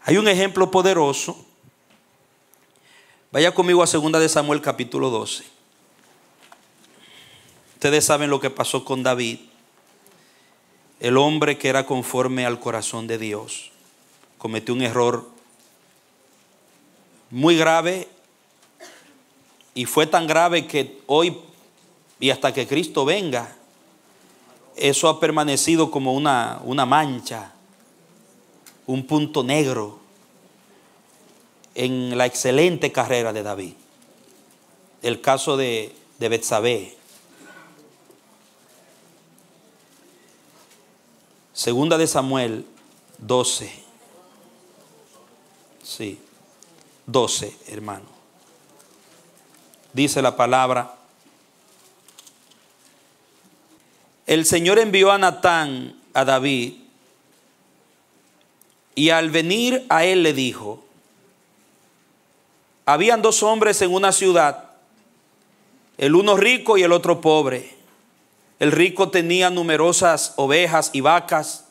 Hay un ejemplo poderoso. Vaya conmigo a 2 de Samuel capítulo 12. Ustedes saben lo que pasó con David, el hombre que era conforme al corazón de Dios. Cometió un error muy grave, y fue tan grave que hoy y hasta que Cristo venga, eso ha permanecido como una mancha, un punto negro en la excelente carrera de David. El caso de Betsabé. 2 de Samuel 12. Sí, 12, hermano. Dice la palabra: el Señor envió a Natán a David, y al venir a él le dijo: habían dos hombres en una ciudad, el uno rico y el otro pobre. El rico tenía numerosas ovejas y vacas,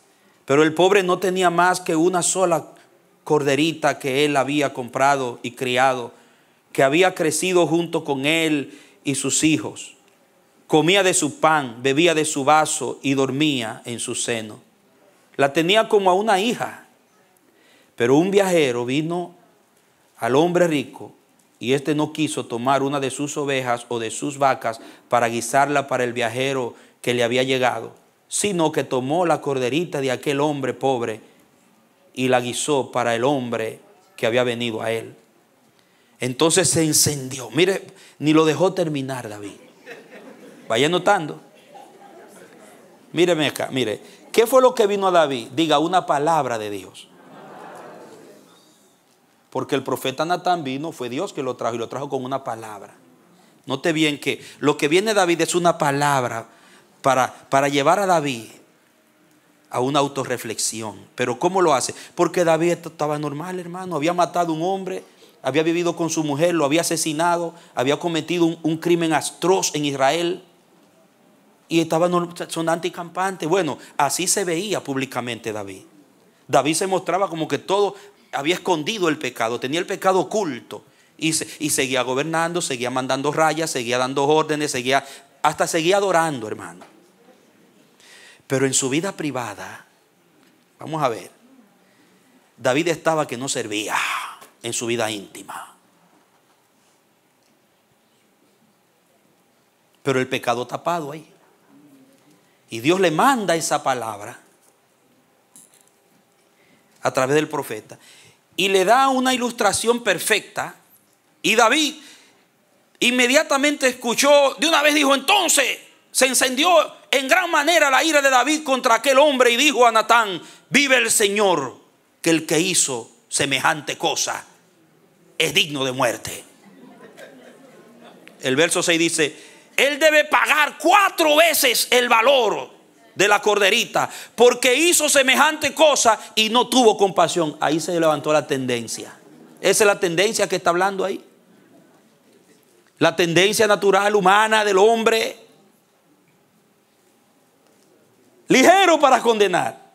pero el pobre no tenía más que una sola corderita que él había comprado y criado, que había crecido junto con él y sus hijos. comía de su pan, bebía de su vaso y dormía en su seno. La tenía como a una hija. Pero un viajero vino al hombre rico y éste no quiso tomar una de sus ovejas o de sus vacas para guisarla para el viajero que le había llegado, sino que tomó la corderita de aquel hombre pobre y la guisó para el hombre que había venido a él. Entonces se encendió. Mire, ni lo dejó terminar David. Vaya notando. Míreme acá, mire. ¿Qué fue lo que vino a David? Diga, una palabra de Dios. Porque el profeta Natán vino, fue Dios que lo trajo y lo trajo con una palabra. Note bien que lo que viene David es una palabra para llevar a David a una autorreflexión. Pero ¿cómo lo hace? Porque David estaba normal, hermano. Había matado a un hombre, había vivido con su mujer, lo había asesinado, había cometido un crimen atroz en Israel. Y estaba sonante y campante. Bueno, así se veía públicamente David. David se mostraba como que todo había escondido el pecado, tenía el pecado oculto. Y seguía gobernando, seguía mandando rayas, seguía dando órdenes, hasta seguía adorando, hermano. Pero en su vida privada, vamos a ver, David estaba que no servía en su vida íntima. Pero el pecado tapado ahí. Y Dios le manda esa palabra a través del profeta y le da una ilustración perfecta. Y David inmediatamente escuchó, de una vez dijo, entonces se encendió en gran manera la ira de David contra aquel hombre y dijo a Natán, vive el Señor, que el que hizo semejante cosa es digno de muerte. El verso 6 dice, él debe pagar 4 veces el valor de la corderita, porque hizo semejante cosa y no tuvo compasión. Ahí se levantó la tendencia. Esa es la tendencia que está hablando ahí. La tendencia natural humana del hombre. Ligero para condenar.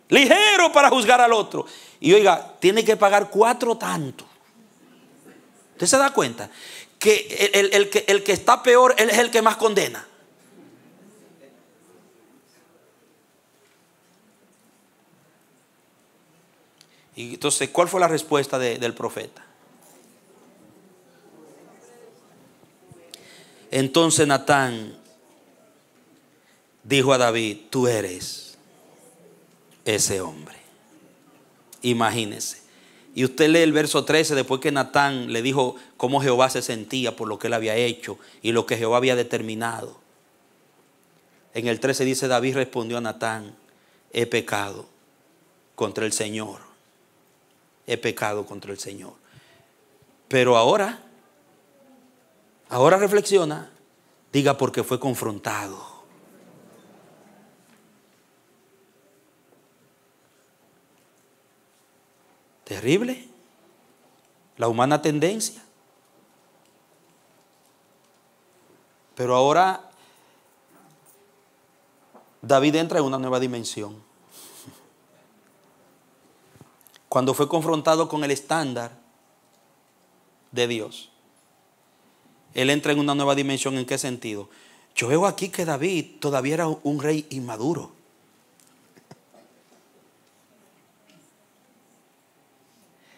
Ligero para juzgar al otro. Y oiga, tiene que pagar 4 tantos. ¿Usted se da cuenta? Que el que está peor, él es el que más condena. Y entonces, ¿cuál fue la respuesta del profeta? Entonces Natán dijo a David, tú eres ese hombre. Imagínese. Y usted lee el verso 13, después que Natán le dijo cómo Jehová se sentía por lo que él había hecho y lo que Jehová había determinado. En el 13 dice, David respondió a Natán, he pecado contra el Señor. He pecado contra el Señor. Pero ahora reflexiona, diga, porque fue confrontado. Terrible la humana tendencia. Pero ahora David entra en una nueva dimensión. Cuando fue confrontado con el estándar de Dios, él entra en una nueva dimensión. ¿En qué sentido? Yo veo aquí que David todavía era un rey inmaduro.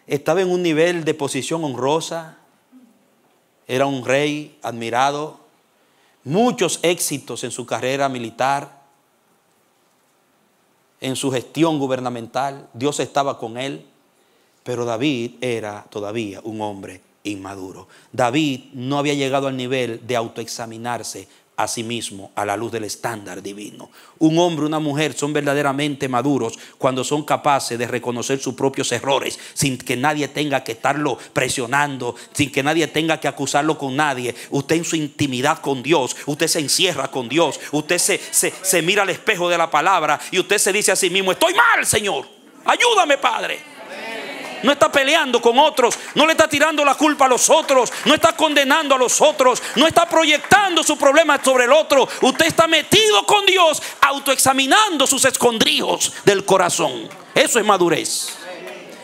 Estaba en un nivel de posición honrosa. Era un rey admirado. Muchos éxitos en su carrera militar, en su gestión gubernamental. Dios estaba con él. Pero David era todavía un hombre inmaduro. David no había llegado al nivel de autoexaminarse a sí mismo a la luz del estándar divino. Un hombre, una mujer son verdaderamente maduros cuando son capaces de reconocer sus propios errores sin que nadie tenga que estarlo presionando, sin que nadie tenga que acusarlo con nadie. Usted en su intimidad con Dios, usted se encierra con Dios, usted se mira al espejo de la palabra y usted se dice a sí mismo, estoy mal, Señor, ayúdame, Padre. No está peleando con otros, no le está tirando la culpa a los otros, no está condenando a los otros, no está proyectando su problema sobre el otro. Usted está metido con Dios, autoexaminando sus escondrijos del corazón. Eso es madurez.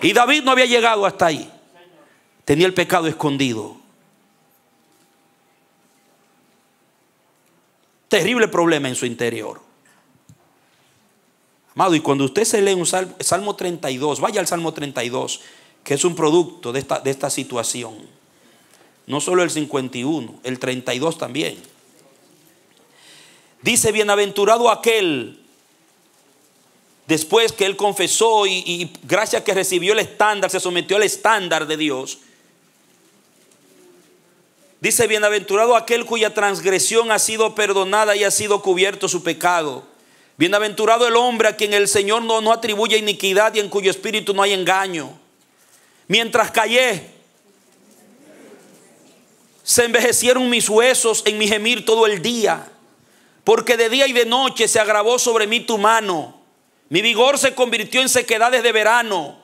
Y David no había llegado hasta ahí. Tenía el pecado escondido. terrible problema en su interior. Amado, y cuando usted se lee un Salmo 32, vaya al Salmo 32, que es un producto de esta situación. No solo el 51, el 32 también. Dice: bienaventurado aquel, después que él confesó y gracias que recibió el estándar, se sometió al estándar de Dios. Dice: bienaventurado aquel cuya transgresión ha sido perdonada y ha sido cubierto su pecado. Bienaventurado el hombre a quien el Señor no atribuye iniquidad y en cuyo espíritu no hay engaño. Mientras callé, se envejecieron mis huesos en mi gemir todo el día, porque de día y de noche se agravó sobre mí tu mano. Mi vigor se convirtió en sequedades de verano.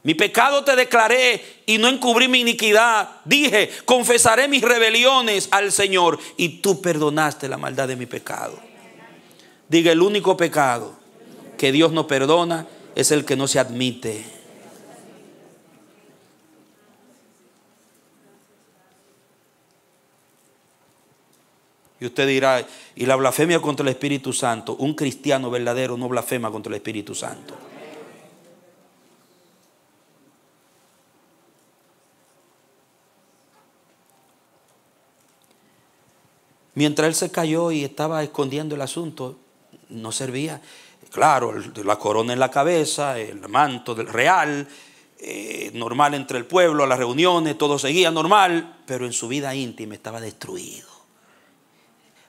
Mi pecado te declaré y no encubrí mi iniquidad. Dije: confesaré mis rebeliones al Señor, y tú perdonaste la maldad de mi pecado. Diga: el único pecado que Dios no perdona es el que no se admite. Y usted dirá: ¿y la blasfemia contra el Espíritu Santo? Un cristiano verdadero no blasfema contra el Espíritu Santo. Mientras él se cayó y estaba escondiendo el asunto, no servía. Claro, la corona en la cabeza, el manto del real, normal entre el pueblo, las reuniones, todo seguía normal, pero en su vida íntima estaba destruido.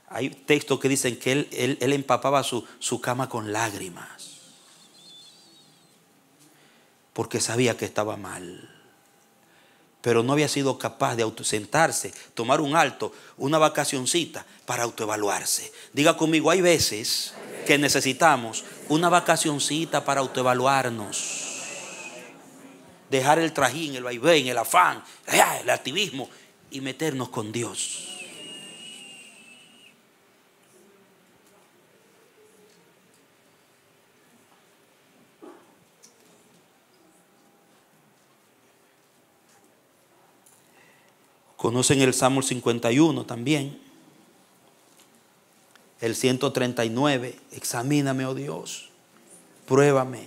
Hay textos que dicen que él empapaba su cama con lágrimas, porque sabía que estaba mal. Pero no había sido capaz de autosentarse, tomar un alto, una vacacioncita para autoevaluarse. Diga conmigo: hay veces que necesitamos una vacacioncita para autoevaluarnos. Dejar el trajín, el vaivén, el afán, el activismo y meternos con Dios. Conocen el Salmo 51 también. El 139. Examíname, oh Dios, pruébame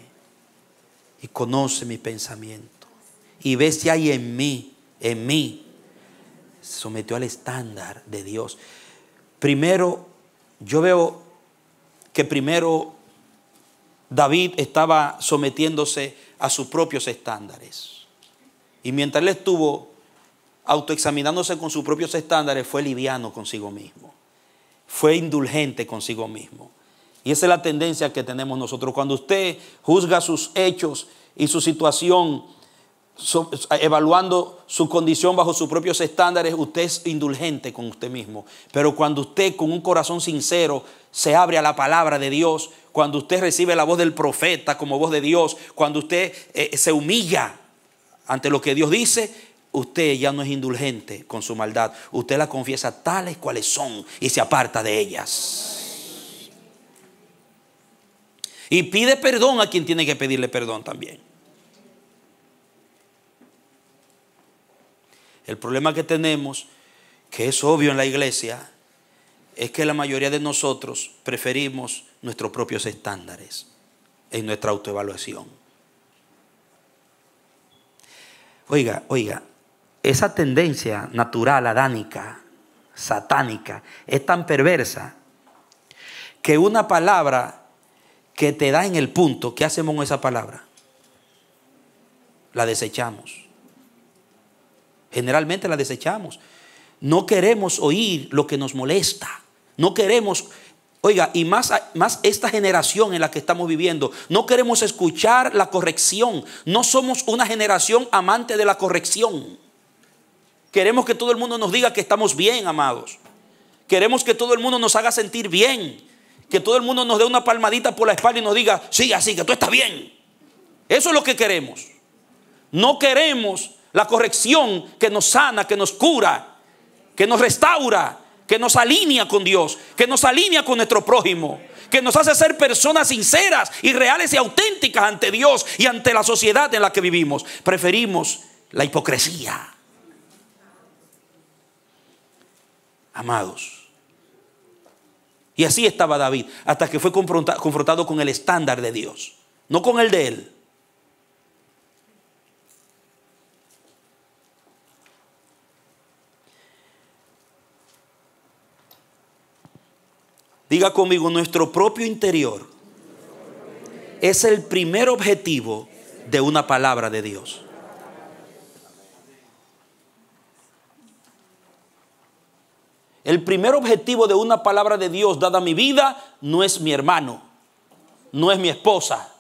y conoce mi pensamiento. Y ve si hay en mí. Se sometió al estándar de Dios. Primero, yo veo que primero David estaba sometiéndose a sus propios estándares. Y mientras él estuvo autoexaminándose con sus propios estándares, fue liviano consigo mismo, fue indulgente consigo mismo. Y esa es la tendencia que tenemos nosotros. Cuando usted juzga sus hechos y su situación, evaluando su condición bajo sus propios estándares, usted es indulgente con usted mismo. Pero cuando usted con un corazón sincero se abre a la palabra de Dios, cuando usted recibe la voz del profeta como voz de Dios, cuando usted se humilla ante lo que Dios dice, usted ya no es indulgente con su maldad. Usted la confiesa tales cuales son y se aparta de ellas. Y pide perdón a quien tiene que pedirle perdón también. El problema que tenemos, que es obvio en la iglesia, es que la mayoría de nosotros preferimos nuestros propios estándares en nuestra autoevaluación. Oiga, esa tendencia natural, adánica, satánica, es tan perversa que una palabra que te da en el punto, ¿qué hacemos con esa palabra? La desechamos. Generalmente la desechamos. No queremos oír lo que nos molesta. No queremos, oiga, y más esta generación en la que estamos viviendo, no queremos escuchar la corrección. No somos una generación amante de la corrección. Queremos que todo el mundo nos diga que estamos bien, amados. Queremos que todo el mundo nos haga sentir bien. Que todo el mundo nos dé una palmadita por la espalda y nos diga: sí, así, que tú estás bien. Eso es lo que queremos. No queremos la corrección que nos sana, que nos cura, que nos restaura, que nos alinea con Dios, que nos alinea con nuestro prójimo, que nos hace ser personas sinceras y reales y auténticas ante Dios y ante la sociedad en la que vivimos. Preferimos la hipocresía. Amados, Y así estaba David, hasta que fue confrontado con el estándar de Dios, no con el de él. Diga conmigo, nuestro propio interior es el primer objetivo de una palabra de Dios. El primer objetivo de una palabra de Dios dada a mi vida no es mi hermano, no es mi esposa,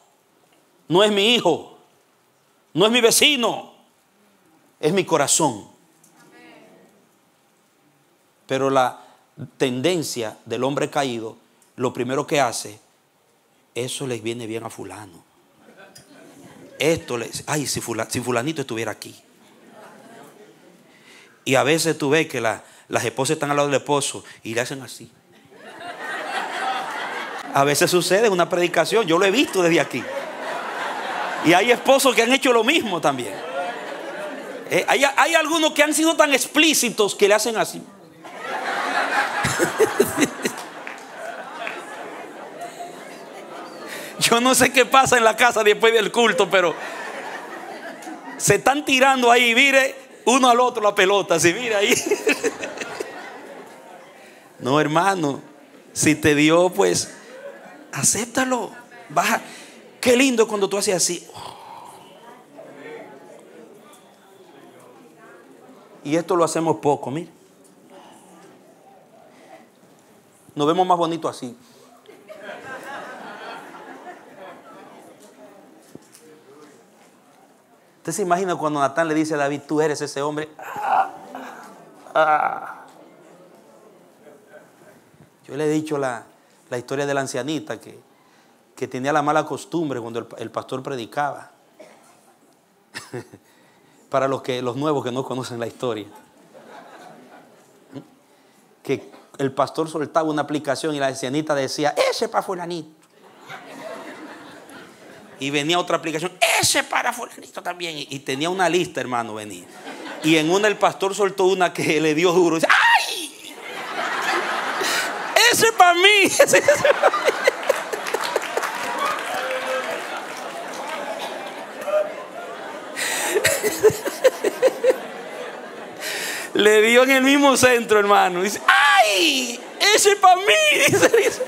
no es mi hijo, no es mi vecino, es mi corazón. Pero la tendencia del hombre caído, lo primero que hace, eso les viene bien a fulano. Esto les, ay, si fulanito estuviera aquí. Y a veces tú ves que las esposas están al lado del esposo y le hacen así. A veces sucede en una predicación, yo lo he visto desde aquí. Y hay esposos que han hecho lo mismo también. Hay algunos que han sido tan explícitos que le hacen así. Yo no sé qué pasa en la casa después del culto, pero se están tirando ahí, mire, uno al otro la pelota, si mira ahí. No, hermano, si te dio, pues acéptalo. Baja. Qué lindo cuando tú haces así. Y esto lo hacemos poco, mire. Nos vemos más bonitos así. ¿Usted se imagina cuando Natán le dice a David, tú eres ese hombre? Yo le he dicho la historia de la ancianita que tenía la mala costumbre cuando el pastor predicaba. Para los nuevos que no conocen la historia. Que el pastor soltaba una aplicación y la ancianita decía, ese para fulanito. Y venía otra aplicación, ese para fulanito también. Y tenía una lista, hermano, venía. Y en una el pastor soltó una que le dio duro. Y dice, ¡ay! Ese para mí. Ese para mí. Le dio en el mismo centro, hermano. Dice, ¡ay! Ese para mí. Dice.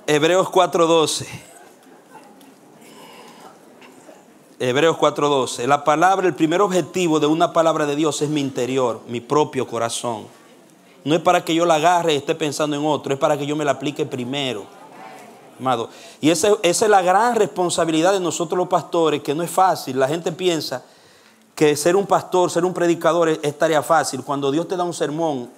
Hebreos 4:12. Hebreos 4:12. La palabra, el primer objetivo de una palabra de Dios es mi interior, mi propio corazón. No es para que yo la agarre y esté pensando en otro, es para que yo me la aplique primero. Amado. Y esa es la gran responsabilidad de nosotros los pastores, que no es fácil. La gente piensa que ser un pastor, ser un predicador es tarea fácil. Cuando Dios te da un sermón,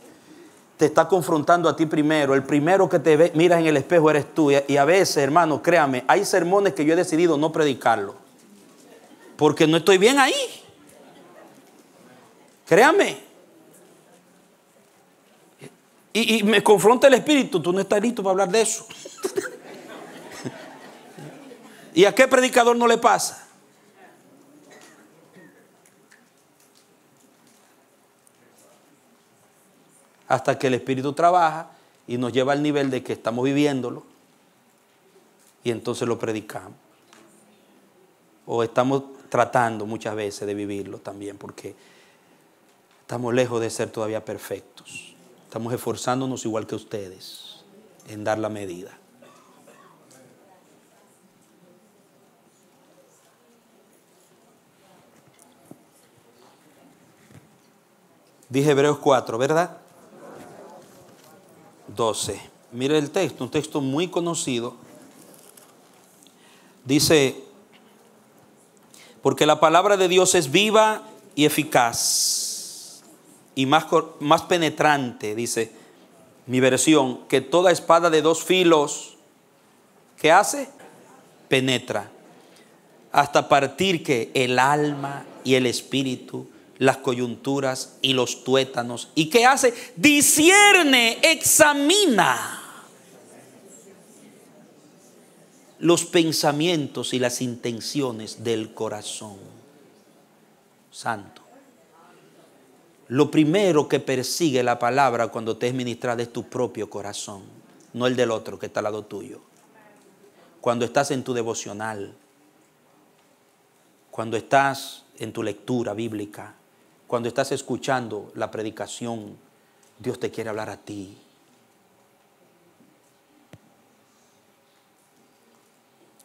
te está confrontando a ti primero. El primero que te miras en el espejo eres tú. Y a veces, hermano, créame, hay sermones que yo he decidido no predicarlo, porque no estoy bien ahí. Créame. Y me confronta el espíritu, tú no estás listo para hablar de eso. ¿Y a qué predicador no le pasa? Hasta que el Espíritu trabaja y nos lleva al nivel de que estamos viviéndolo y entonces lo predicamos. O estamos tratando muchas veces de vivirlo también, porque estamos lejos de ser todavía perfectos. Estamos esforzándonos igual que ustedes en dar la medida. Dije Hebreos 4, ¿verdad? 12. Mire el texto, un texto muy conocido. Dice, porque la palabra de Dios es viva y eficaz y más penetrante, dice mi versión, que toda espada de dos filos. ¿Qué hace? Penetra hasta partir que el alma y el espíritu, las coyunturas y los tuétanos. ¿Y qué hace? Discierne, examina los pensamientos y las intenciones del corazón. santo. Lo primero que persigue la palabra cuando te es ministrada es tu propio corazón, no el del otro que está al lado tuyo. Cuando estás en tu devocional, cuando estás en tu lectura bíblica, cuando estás escuchando la predicación, Dios te quiere hablar a ti.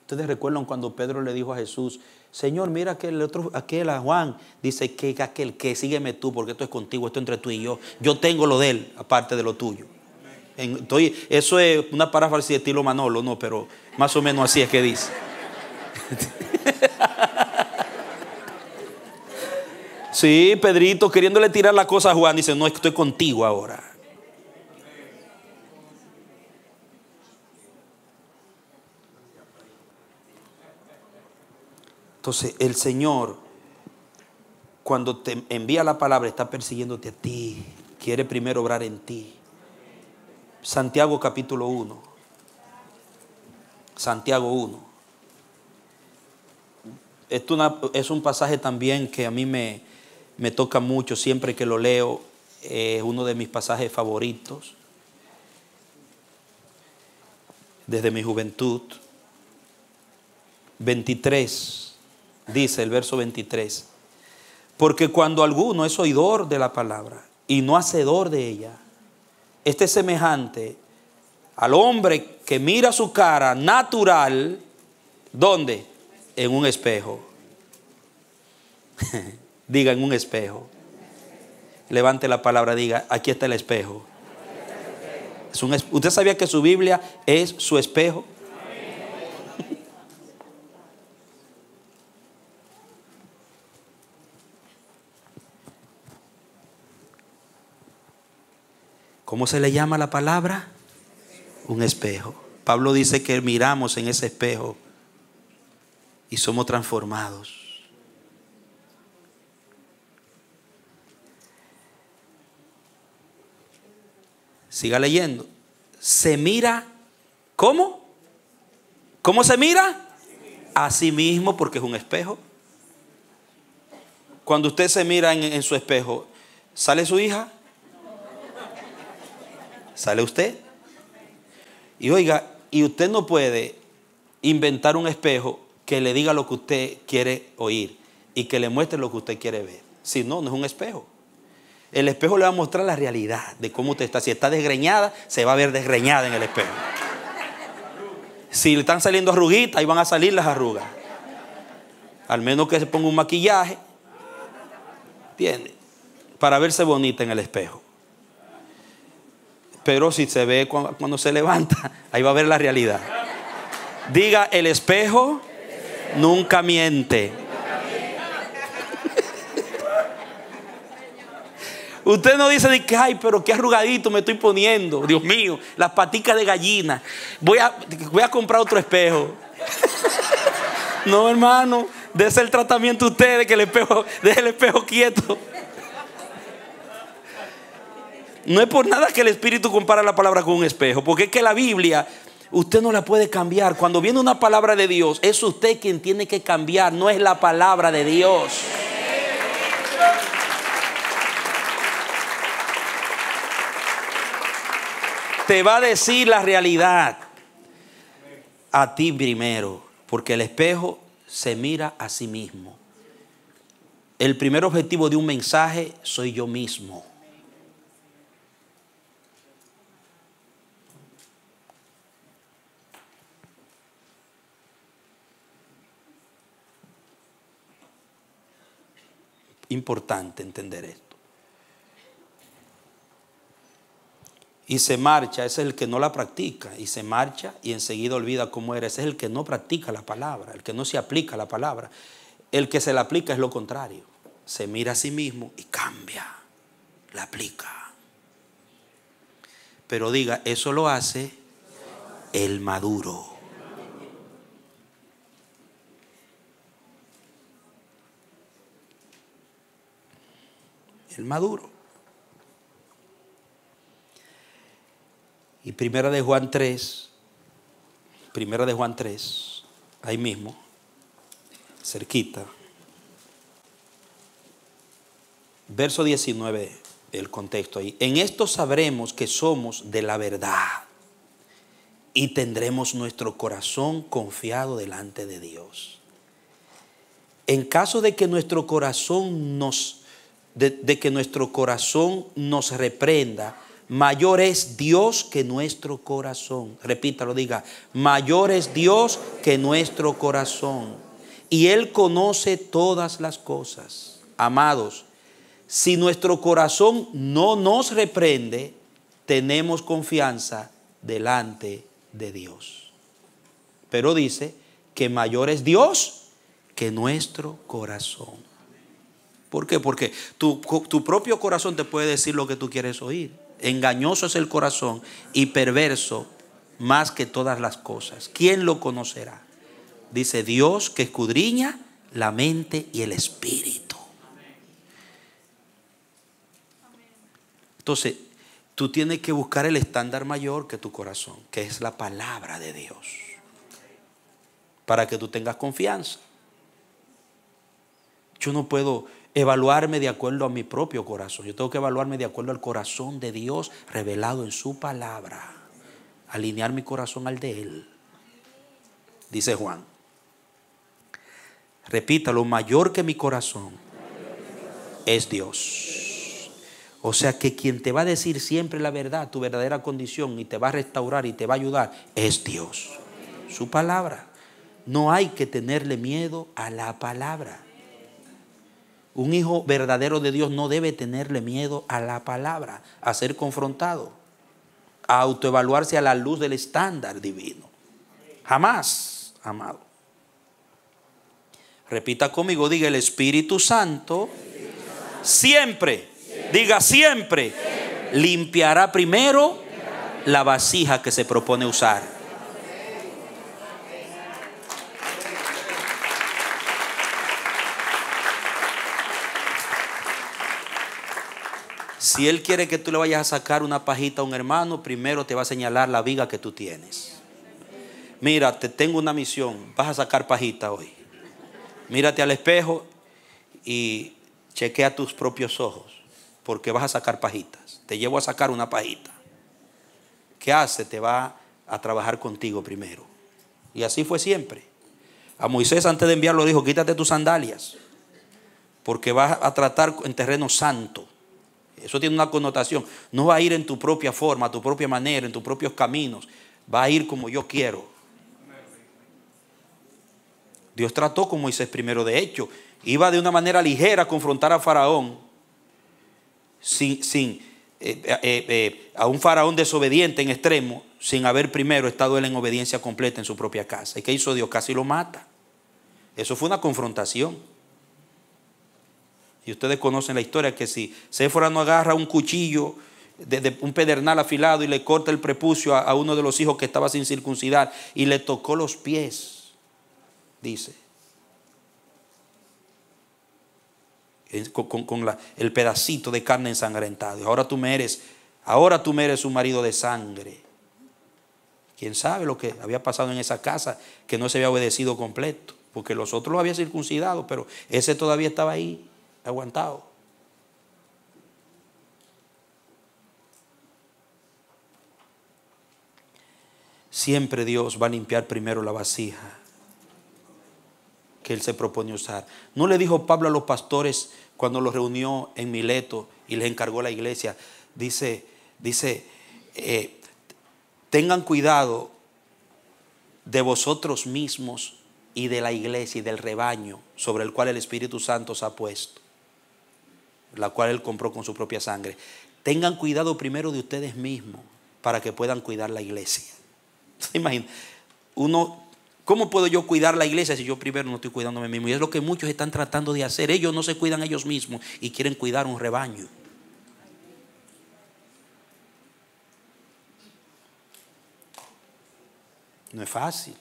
Ustedes recuerdan cuando Pedro le dijo a Jesús: Señor, mira que el otro, aquel a Juan, dice que aquel que sígueme tú, porque esto es contigo, esto entre tú y yo. Yo tengo lo de él, aparte de lo tuyo. Eso es una paráfrasis de estilo Manolo, no, pero más o menos así es que dice. Sí, Pedrito queriéndole tirar la cosa a Juan, dice: no, estoy contigo ahora. Entonces el Señor, cuando te envía la palabra, está persiguiéndote a ti. Quiere primero obrar en ti. Santiago capítulo 1. Santiago 1. Es un pasaje también que a mí me toca mucho siempre que lo leo. Es uno de mis pasajes favoritos desde mi juventud. 23. Dice el verso 23: porque cuando alguno es oidor de la palabra y no hacedor de ella, este es semejante al hombre que mira su cara natural, ¿dónde? En un espejo. Diga, en un espejo. Levante la palabra, diga: aquí está el espejo. ¿Usted sabía que su Biblia es su espejo? ¿Cómo se le llama la palabra? Un espejo. Pablo dice que miramos en ese espejo y somos transformados. Siga leyendo. Se mira, ¿cómo? ¿Cómo se mira? A sí mismo, porque es un espejo. Cuando usted se mira en su espejo, ¿sale su hija? ¿Sale usted? Y oiga, y usted no puede inventar un espejo que le diga lo que usted quiere oír y que le muestre lo que usted quiere ver. Si no, no es un espejo. El espejo le va a mostrar la realidad de cómo usted está. Si está desgreñada, se va a ver desgreñada en el espejo. Si le están saliendo arruguitas, ahí van a salir las arrugas. Al menos que se ponga un maquillaje, ¿entiende? Para verse bonita en el espejo. Pero si se ve cuando se levanta, ahí va a ver la realidad. Diga: el espejo nunca miente. Usted no dice de que: ay, pero qué arrugadito me estoy poniendo. Dios mío, las paticas de gallina. Voy a comprar otro espejo. No, hermano, dése el tratamiento usted de que deje el espejo quieto. No es por nada que el Espíritu compara la palabra con un espejo, porque es que la Biblia usted no la puede cambiar. Cuando viene una palabra de Dios, es usted quien tiene que cambiar, no es la palabra de Dios. Te va a decir la realidad a ti primero, porque el espejo se mira a sí mismo. El primer objetivo de un mensaje soy yo mismo. Importante entender esto. Y se marcha, ese es el que no la practica. Y se marcha y enseguida olvida cómo era. Ese es el que no practica la palabra, el que no se aplica a la palabra. El que se la aplica es lo contrario. Se mira a sí mismo y cambia, la aplica. Pero diga: eso lo hace el maduro. El maduro. Y Primera de Juan 3, ahí mismo, cerquita. Verso 19, el contexto ahí. En esto sabremos que somos de la verdad y tendremos nuestro corazón confiado delante de Dios. En caso de que nuestro corazón nos reprenda, mayor es Dios que nuestro corazón. Repítalo, diga, mayor es Dios que nuestro corazón. Y Él conoce todas las cosas. Amados, si nuestro corazón no nos reprende, tenemos confianza delante de Dios. Pero dice que mayor es Dios que nuestro corazón. ¿Por qué? Porque tu propio corazón te puede decir lo que tú quieres oír. Engañoso es el corazón y perverso más que todas las cosas. ¿Quién lo conocerá? Dice Dios que escudriña la mente y el espíritu. Entonces, tú tienes que buscar el estándar mayor que tu corazón, que es la palabra de Dios, para que tú tengas confianza. Yo no puedo evaluarme de acuerdo a mi propio corazón. Yo tengo que evaluarme de acuerdo al corazón de Dios revelado en su palabra. Alinear mi corazón al de Él. Dice Juan. Repítalo, mayor que mi corazón es Dios. O sea que quien te va a decir siempre la verdad, tu verdadera condición, y te va a restaurar y te va a ayudar, es Dios. Su palabra. No hay que tenerle miedo a la palabra. Un hijo verdadero de Dios no debe tenerle miedo a la palabra, a ser confrontado, a autoevaluarse a la luz del estándar divino. Jamás, amado. Repita conmigo, diga, el Espíritu Santo siempre, diga siempre, limpiará primero la vasija que se propone usar. Si Él quiere que tú le vayas a sacar una pajita a un hermano, primero te va a señalar la viga que tú tienes. Mira, te tengo una misión, vas a sacar pajita hoy. Mírate al espejo y chequea tus propios ojos, porque vas a sacar pajitas. Te llevo a sacar una pajita. ¿Qué hace? Te va a trabajar contigo primero. Y así fue siempre. A Moisés, antes de enviarlo, dijo, quítate tus sandalias, porque vas a tratar en terreno santo. Eso tiene una connotación. No va a ir en tu propia forma, a tu propia manera, en tus propios caminos. Va a ir como yo quiero. Dios trató con Moisés primero. De hecho, iba de una manera ligera a confrontar a Faraón. A un Faraón desobediente en extremo, sin haber primero estado él en obediencia completa en su propia casa. ¿Y qué hizo Dios? Casi lo mata. Eso fue una confrontación. Y ustedes conocen la historia, que si Séfora no agarra un cuchillo de un pedernal afilado y le corta el prepucio a uno de los hijos que estaba sin circuncidar y le tocó los pies, dice, con el pedacito de carne ensangrentado. Ahora tú me eres un marido de sangre. ¿Quién sabe lo que había pasado en esa casa, que no se había obedecido completo? Porque los otros lo habían circuncidado, pero ese todavía estaba ahí, aguantado. Siempre Dios va a limpiar primero la vasija que Él se propone usar. ¿No le dijo Pablo a los pastores cuando los reunió en Mileto y les encargó la iglesia? Dice, tengan cuidado de vosotros mismos y de la iglesia y del rebaño sobre el cual el Espíritu Santo os ha puesto, la cual Él compró con su propia sangre. Tengan cuidado primero de ustedes mismos para que puedan cuidar la iglesia. ¿Se imagina? ¿Cómo puedo yo cuidar la iglesia si yo primero no estoy cuidándome a mí mismo? Y es lo que muchos están tratando de hacer. Ellos no se cuidan a ellos mismos y quieren cuidar un rebaño. No es fácil.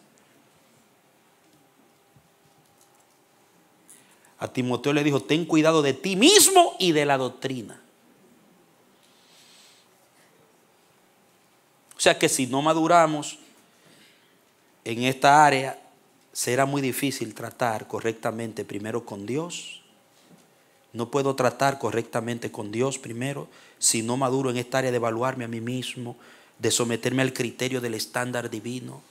A Timoteo le dijo, ten cuidado de ti mismo y de la doctrina. O sea que si no maduramos en esta área, será muy difícil tratar correctamente primero con Dios, No puedo tratar correctamente con Dios primero si no maduro en esta área de evaluarme a mí mismo, de someterme al criterio del estándar divino,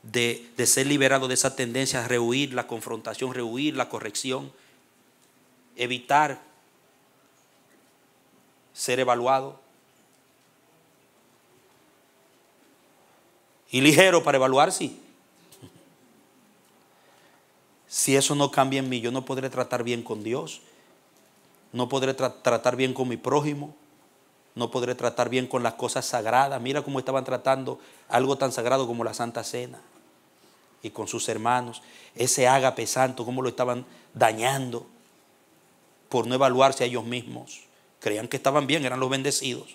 de ser liberado de esa tendencia a rehuir la confrontación, rehuir la corrección, evitar ser evaluado. Y ligero para evaluar, sí. Si eso no cambia en mí, yo no podré tratar bien con Dios, no podré tratar bien con mi prójimo, no podré tratar bien con las cosas sagradas. Mira cómo estaban tratando algo tan sagrado como la Santa Cena y con sus hermanos. Ese ágape santo, cómo lo estaban dañando por no evaluarse a ellos mismos. Creían que estaban bien, eran los bendecidos.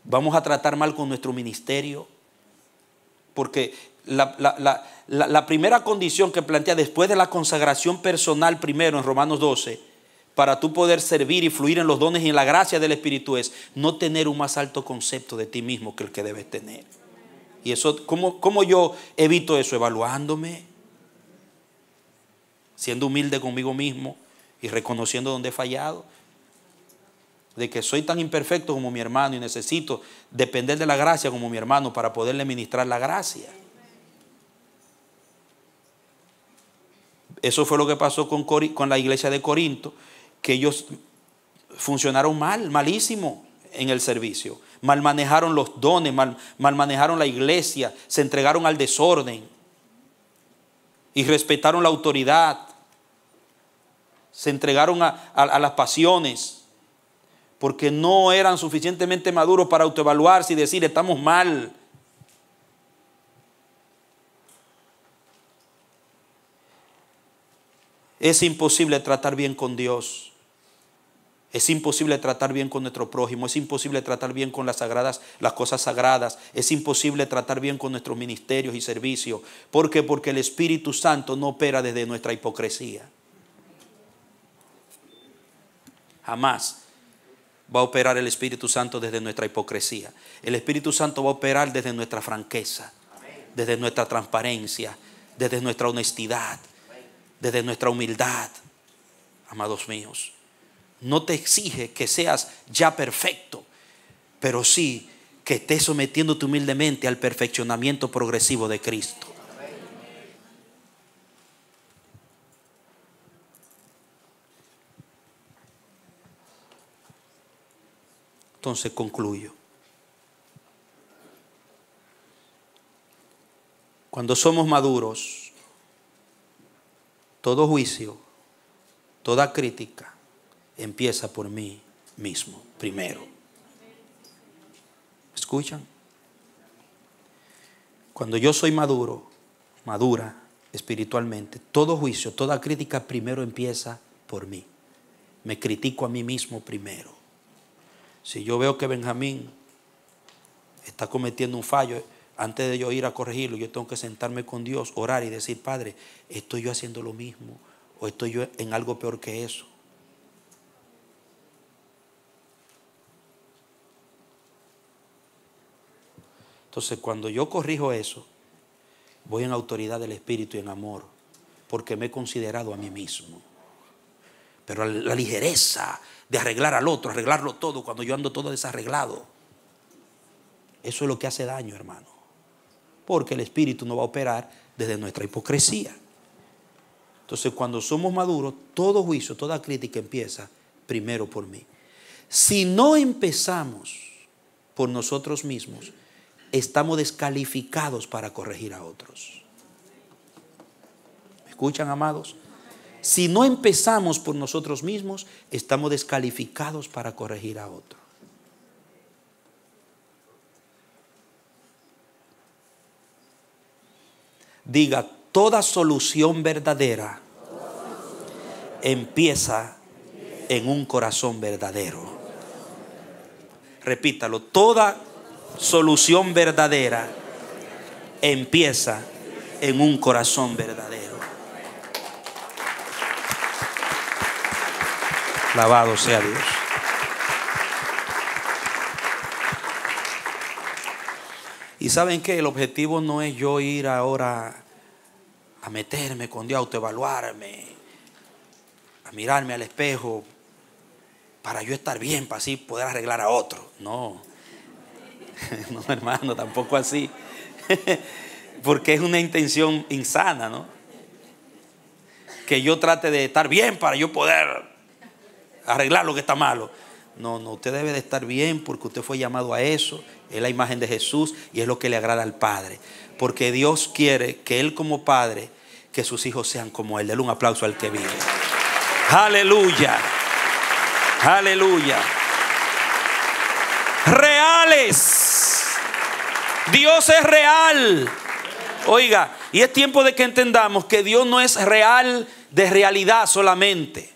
Vamos a tratar mal con nuestro ministerio, porque la primera condición que plantea después de la consagración personal primero en Romanos 12, para tú poder servir y fluir en los dones y en la gracia del Espíritu, es no tener un más alto concepto de ti mismo que el que debes tener. Y eso, ¿cómo yo evito eso? Evaluándome, siendo humilde conmigo mismo y reconociendo donde he fallado, de que soy tan imperfecto como mi hermano y necesito depender de la gracia como mi hermano para poderle ministrar la gracia. Eso fue lo que pasó con la iglesia de Corinto, que ellos funcionaron malísimo en el servicio, mal manejaron los dones, mal manejaron la iglesia, se entregaron al desorden y respetaron la autoridad, se entregaron a las pasiones, porque no eran suficientemente maduros para autoevaluarse y decir estamos mal. Es imposible tratar bien con Dios. Es imposible tratar bien con nuestro prójimo. Es imposible tratar bien con las cosas sagradas. Es imposible tratar bien con nuestros ministerios y servicios. ¿Por qué? Porque el Espíritu Santo no opera desde nuestra hipocresía. Jamás va a operar el Espíritu Santo desde nuestra hipocresía. El Espíritu Santo va a operar desde nuestra franqueza, desde nuestra transparencia, desde nuestra honestidad, desde nuestra humildad. Amados míos, no te exige que seas ya perfecto, pero sí que estés sometiéndote humildemente al perfeccionamiento progresivo de Cristo. Entonces concluyo. Cuando somos maduros, todo juicio, toda crítica empieza por mí mismo primero. ¿Escuchan? Cuando yo soy madura espiritualmente, todo juicio, toda crítica primero empieza por mí. Me critico a mí mismo primero. Si yo veo que Benjamín está cometiendo un fallo, antes de yo ir a corregirlo, yo tengo que sentarme con Dios, orar y decir, Padre, ¿estoy yo haciendo lo mismo o estoy yo en algo peor que eso? Entonces, cuando yo corrijo eso, voy en autoridad del Espíritu y en amor, porque me he considerado a mí mismo. Pero la ligereza de arreglar al otro, arreglarlo todo, cuando yo ando todo desarreglado, eso es lo que hace daño, hermano. Porque el Espíritu no va a operar desde nuestra hipocresía. Entonces, cuando somos maduros, todo juicio, toda crítica empieza primero por mí. Si no empezamos por nosotros mismos, estamos descalificados para corregir a otros. ¿Me escuchan, amados? Si no empezamos por nosotros mismos, estamos descalificados para corregir a otro. Diga, toda solución verdadera empieza en un corazón verdadero. Repítalo, toda solución verdadera empieza en un corazón verdadero. Alabado sea Dios. Y saben que el objetivo no es yo ir ahora a meterme con Dios, autoevaluarme. a mirarme al espejo para yo estar bien, para así poder arreglar a otro. No, no, hermano, tampoco así. Porque es una intención insana, ¿no? Que yo trate de estar bien para yo poder arreglar lo que está malo. No, no, usted debe de estar bien porque usted fue llamado a eso. Es la imagen de Jesús y es lo que le agrada al Padre. Porque Dios quiere que Él como Padre, que sus hijos sean como Él. Dele un aplauso al que vive. Aleluya. Aleluya. Reales. Dios es real. Oiga, y es tiempo de que entendamos que Dios no es real de realidad solamente.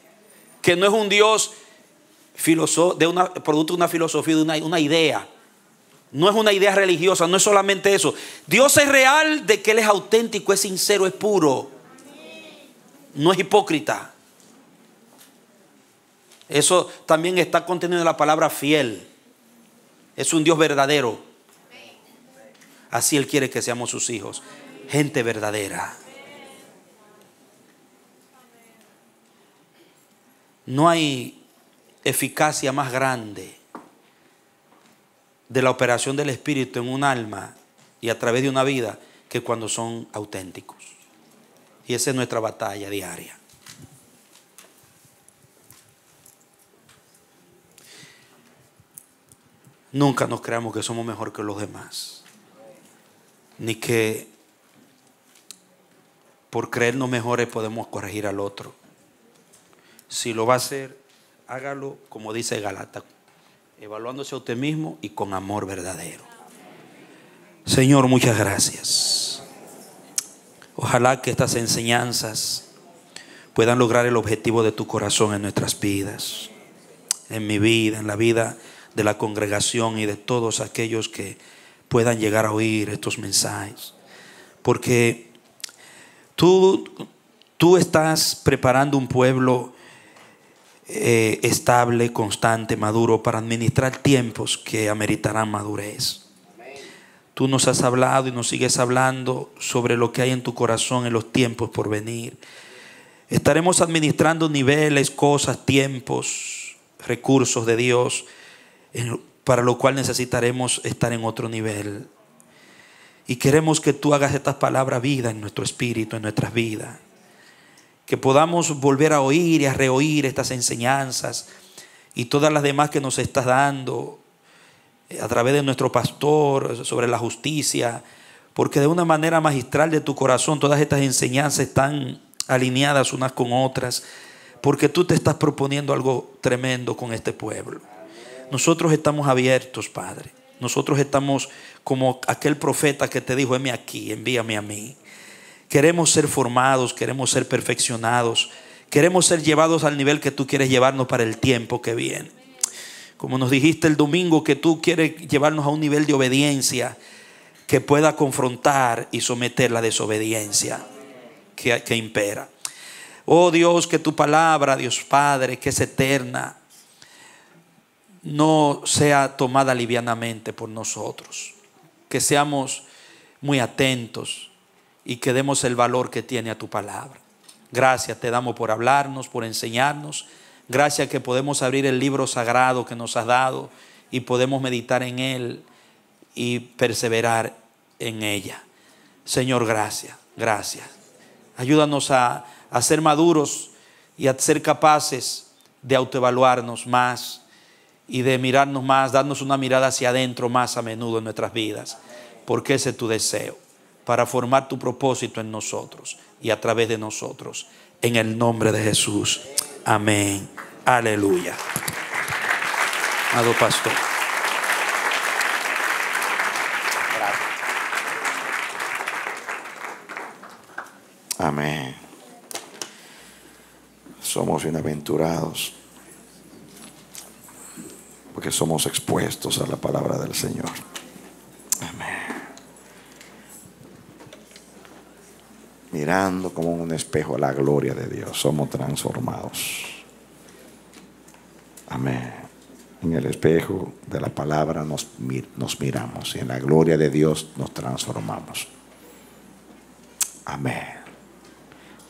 Que no es un Dios producto de una filosofía, de una idea. No es una idea religiosa, no es solamente eso. Dios es real de que Él es auténtico, es sincero, es puro. No es hipócrita. Eso también está contenido en la palabra fiel. Es un Dios verdadero. Así Él quiere que seamos sus hijos. Gente verdadera. No hay eficacia más grande de la operación del Espíritu en un alma y a través de una vida que cuando son auténticos. Y esa es nuestra batalla diaria. Nunca nos creamos que somos mejor que los demás, ni que por creernos mejores podemos corregir al otro. Si lo va a hacer, hágalo como dice Gálatas, evaluándose a usted mismo y con amor verdadero. Señor, muchas gracias. Ojalá que estas enseñanzas puedan lograr el objetivo de tu corazón en nuestras vidas, en mi vida, en la vida de la congregación y de todos aquellos que puedan llegar a oír estos mensajes. Porque tú estás preparando un pueblo estable, constante, maduro para administrar tiempos que ameritarán madurez. Tú nos has hablado y nos sigues hablando sobre lo que hay en tu corazón en los tiempos por venir. Estaremos administrando niveles, cosas, tiempos, recursos de Dios, para lo cual necesitaremos estar en otro nivel. Y queremos que tú hagas estas palabras vida en nuestro espíritu, en nuestras vidas. Que podamos volver a oír y a reoír estas enseñanzas y todas las demás que nos estás dando a través de nuestro pastor sobre la justicia. Porque de una manera magistral de tu corazón todas estas enseñanzas están alineadas unas con otras. Porque tú te estás proponiendo algo tremendo con este pueblo. Nosotros estamos abiertos, Padre. Nosotros estamos como aquel profeta que te dijo: heme aquí, envíame a mí. Queremos ser formados, queremos ser perfeccionados, queremos ser llevados al nivel que tú quieres llevarnos para el tiempo que viene. Como nos dijiste el domingo, que tú quieres llevarnos a un nivel de obediencia que pueda confrontar y someter la desobediencia que impera. Oh Dios, que tu palabra, Dios Padre, que es eterna, no sea tomada livianamente por nosotros. Que seamos muy atentos y que demos el valor que tiene a tu palabra. Gracias te damos por hablarnos, por enseñarnos. Gracias que podemos abrir el libro sagrado que nos has dado y podemos meditar en él y perseverar en ella. Señor, gracias, gracias. Ayúdanos a ser maduros y a ser capaces de autoevaluarnos más y de mirarnos más, darnos una mirada hacia adentro más a menudo en nuestras vidas. Porque ese es tu deseo, para formar tu propósito en nosotros y a través de nosotros. En el nombre de Jesús. Amén. Aleluya. Amado pastor. Gracias. Amén. Somos bienaventurados porque somos expuestos a la palabra del Señor. Amén. Mirando como un espejo la gloria de Dios, somos transformados. Amén. En el espejo de la palabra nos miramos y en la gloria de Dios nos transformamos. Amén.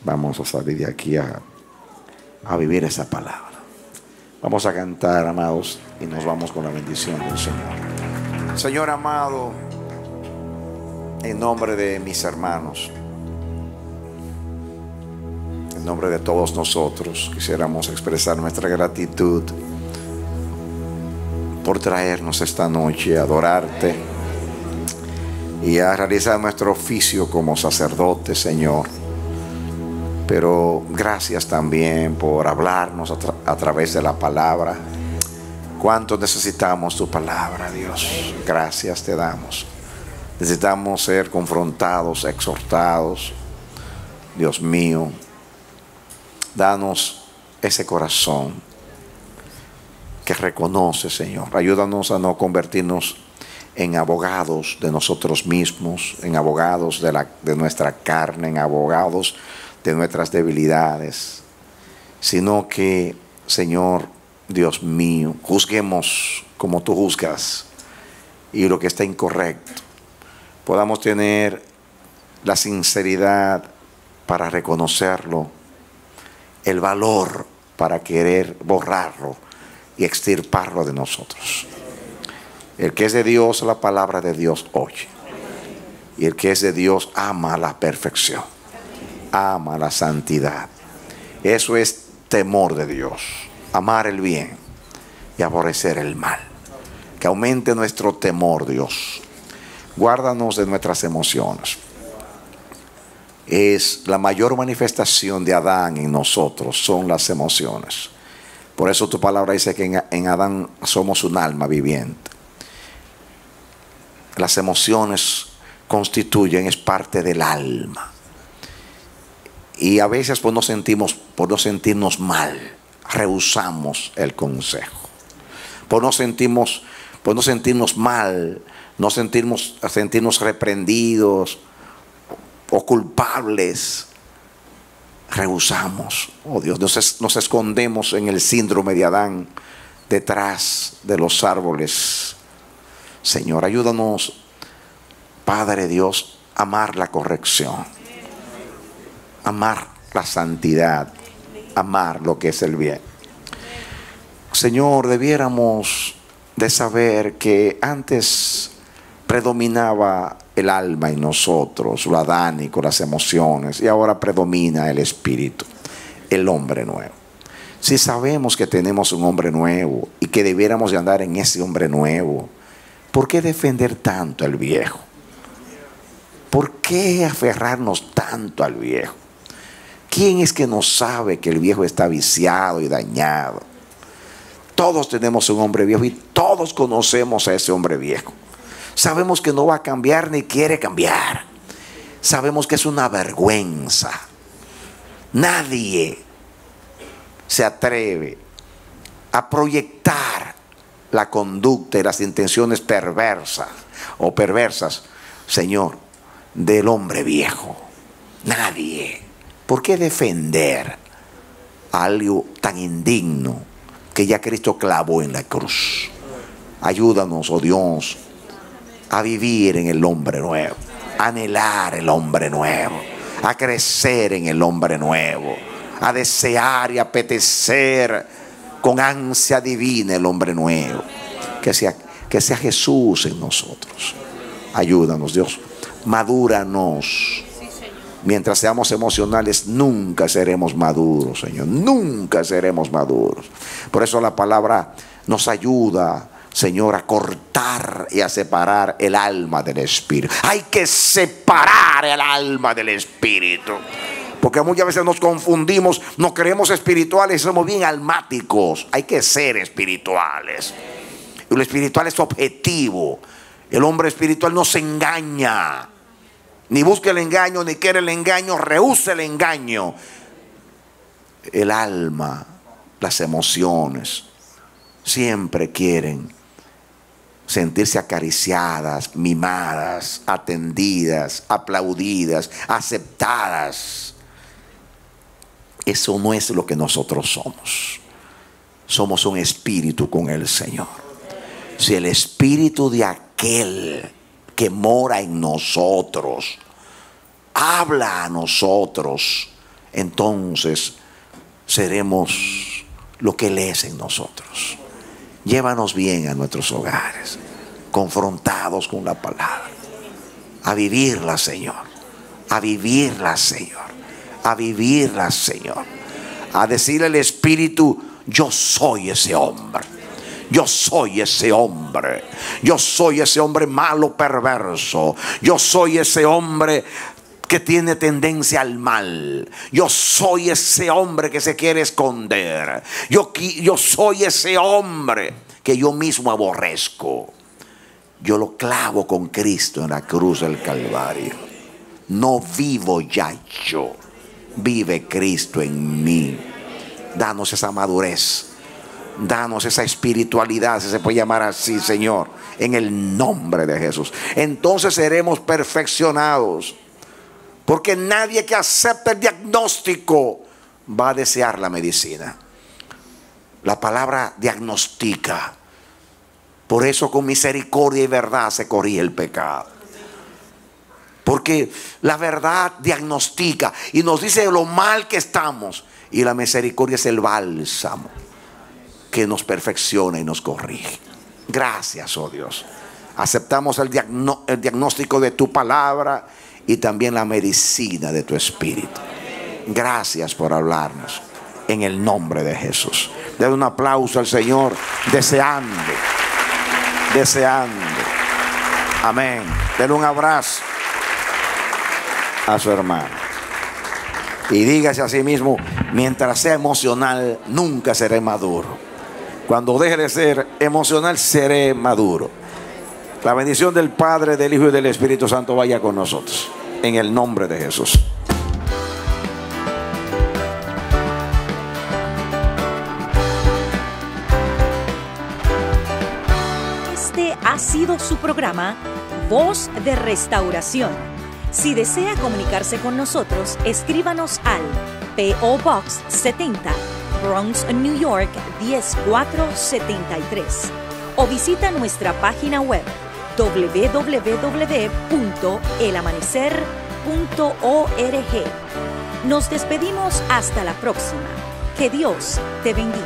Vamos a salir de aquí a a vivir esa palabra. Vamos a cantar, amados, y nos vamos con la bendición del Señor. Señor amado, en nombre de mis hermanos, en nombre de todos nosotros, quisiéramos expresar nuestra gratitud por traernos esta noche a adorarte y a realizar nuestro oficio como sacerdote, Señor. Pero gracias también por hablarnos a través de la palabra. Cuánto necesitamos tu palabra, Dios. Gracias te damos. Necesitamos ser confrontados, exhortados. Dios mío, danos ese corazón que reconoce, Señor. Ayúdanos a no convertirnos en abogados de nosotros mismos, en abogados de nuestra carne, en abogados de nuestras debilidades, sino que, Señor, Dios mío, juzguemos como tú juzgas, y lo que está incorrecto podamos tener la sinceridad para reconocerlo, el valor para querer borrarlo y extirparlo de nosotros. El que es de Dios, la palabra de Dios oye, y el que es de Dios ama la perfección, ama la santidad. Eso es temor de Dios, amar el bien y aborrecer el mal. Que aumente nuestro temor, Dios. Guárdanos de nuestras emociones. Es la mayor manifestación de Adán en nosotros, son las emociones. Por eso tu palabra dice que en Adán somos un alma viviente. Las emociones constituyen, es parte del alma. Y a veces por no sentirnos mal, rehusamos el consejo. Por no sentirnos mal, no sentirnos reprendidos o culpables, rehusamos. Oh Dios, nos escondemos en el síndrome de Adán, detrás de los árboles. Señor, ayúdanos, Padre Dios, a amar la corrección, amar la santidad, amar lo que es el bien. Señor, debiéramos de saber que antes predominaba el alma en nosotros, lo adánico, las emociones, y ahora predomina el espíritu, el hombre nuevo. Si sabemos que tenemos un hombre nuevo y que debiéramos de andar en ese hombre nuevo, ¿por qué defender tanto al viejo? ¿Por qué aferrarnos tanto al viejo? ¿Quién es que no sabe que el viejo está viciado y dañado? Todos tenemos un hombre viejo y todos conocemos a ese hombre viejo. Sabemos que no va a cambiar ni quiere cambiar. Sabemos que es una vergüenza. Nadie se atreve a proyectar la conducta y las intenciones perversas, Señor, del hombre viejo. Nadie. ¿Por qué defender algo tan indigno que ya Cristo clavó en la cruz? Ayúdanos, oh Dios, a vivir en el hombre nuevo, a anhelar el hombre nuevo, a crecer en el hombre nuevo, a desear y apetecer con ansia divina el hombre nuevo. Que sea Jesús en nosotros. Ayúdanos, Dios. Madúranos. Mientras seamos emocionales, nunca seremos maduros, Señor. Nunca seremos maduros. Por eso la palabra nos ayuda, Señor, a cortar y a separar el alma del espíritu. Hay que separar el alma del espíritu. Porque muchas veces nos confundimos, nos creemos espirituales y somos bien almáticos. Hay que ser espirituales. Y lo espiritual es objetivo. El hombre espiritual no se engaña. Ni busca el engaño, ni quiere el engaño, rehúsa el engaño. El alma, las emociones, siempre quieren sentirse acariciadas, mimadas, atendidas, aplaudidas, aceptadas. Eso no es lo que nosotros somos. Somos un espíritu con el Señor. Si el espíritu de aquel que mora en nosotros habla a nosotros, entonces seremos lo que Él es en nosotros. Llévanos bien a nuestros hogares, confrontados con la palabra, a vivirla, Señor, a vivirla, Señor, a vivirla, Señor, a decirle al Espíritu: yo soy ese hombre, yo soy ese hombre, yo soy ese hombre malo, perverso, yo soy ese hombre que tiene tendencia al mal, yo soy ese hombre que se quiere esconder, yo soy ese hombre que yo mismo aborrezco. Yo lo clavo con Cristo en la cruz del Calvario. No vivo ya yo, vive Cristo en mí. Danos esa madurez, danos esa espiritualidad, si se puede llamar así, Señor, en el nombre de Jesús. Entonces seremos perfeccionados, porque nadie que acepte el diagnóstico va a desear la medicina. La palabra diagnostica. Por eso con misericordia y verdad se corrige el pecado. Porque la verdad diagnostica y nos dice lo mal que estamos. Y la misericordia es el bálsamo que nos perfecciona y nos corrige. Gracias, oh Dios. Aceptamos el diagnóstico de tu palabra y también la medicina de tu Espíritu. Gracias por hablarnos en el nombre de Jesús. Den un aplauso al Señor, deseando. Amén. Denle un abrazo a su hermano y dígase a sí mismo: mientras sea emocional, nunca seré maduro. Cuando deje de ser emocional, seré maduro. La bendición del Padre, del Hijo y del Espíritu Santo vaya con nosotros, en el nombre de Jesús. Este ha sido su programa Voz de Restauración. Si desea comunicarse con nosotros, escríbanos al P.O. Box 70, Bronx, New York 10473, o visita nuestra página web www.elamanecer.org. Nos despedimos hasta la próxima. Que Dios te bendiga.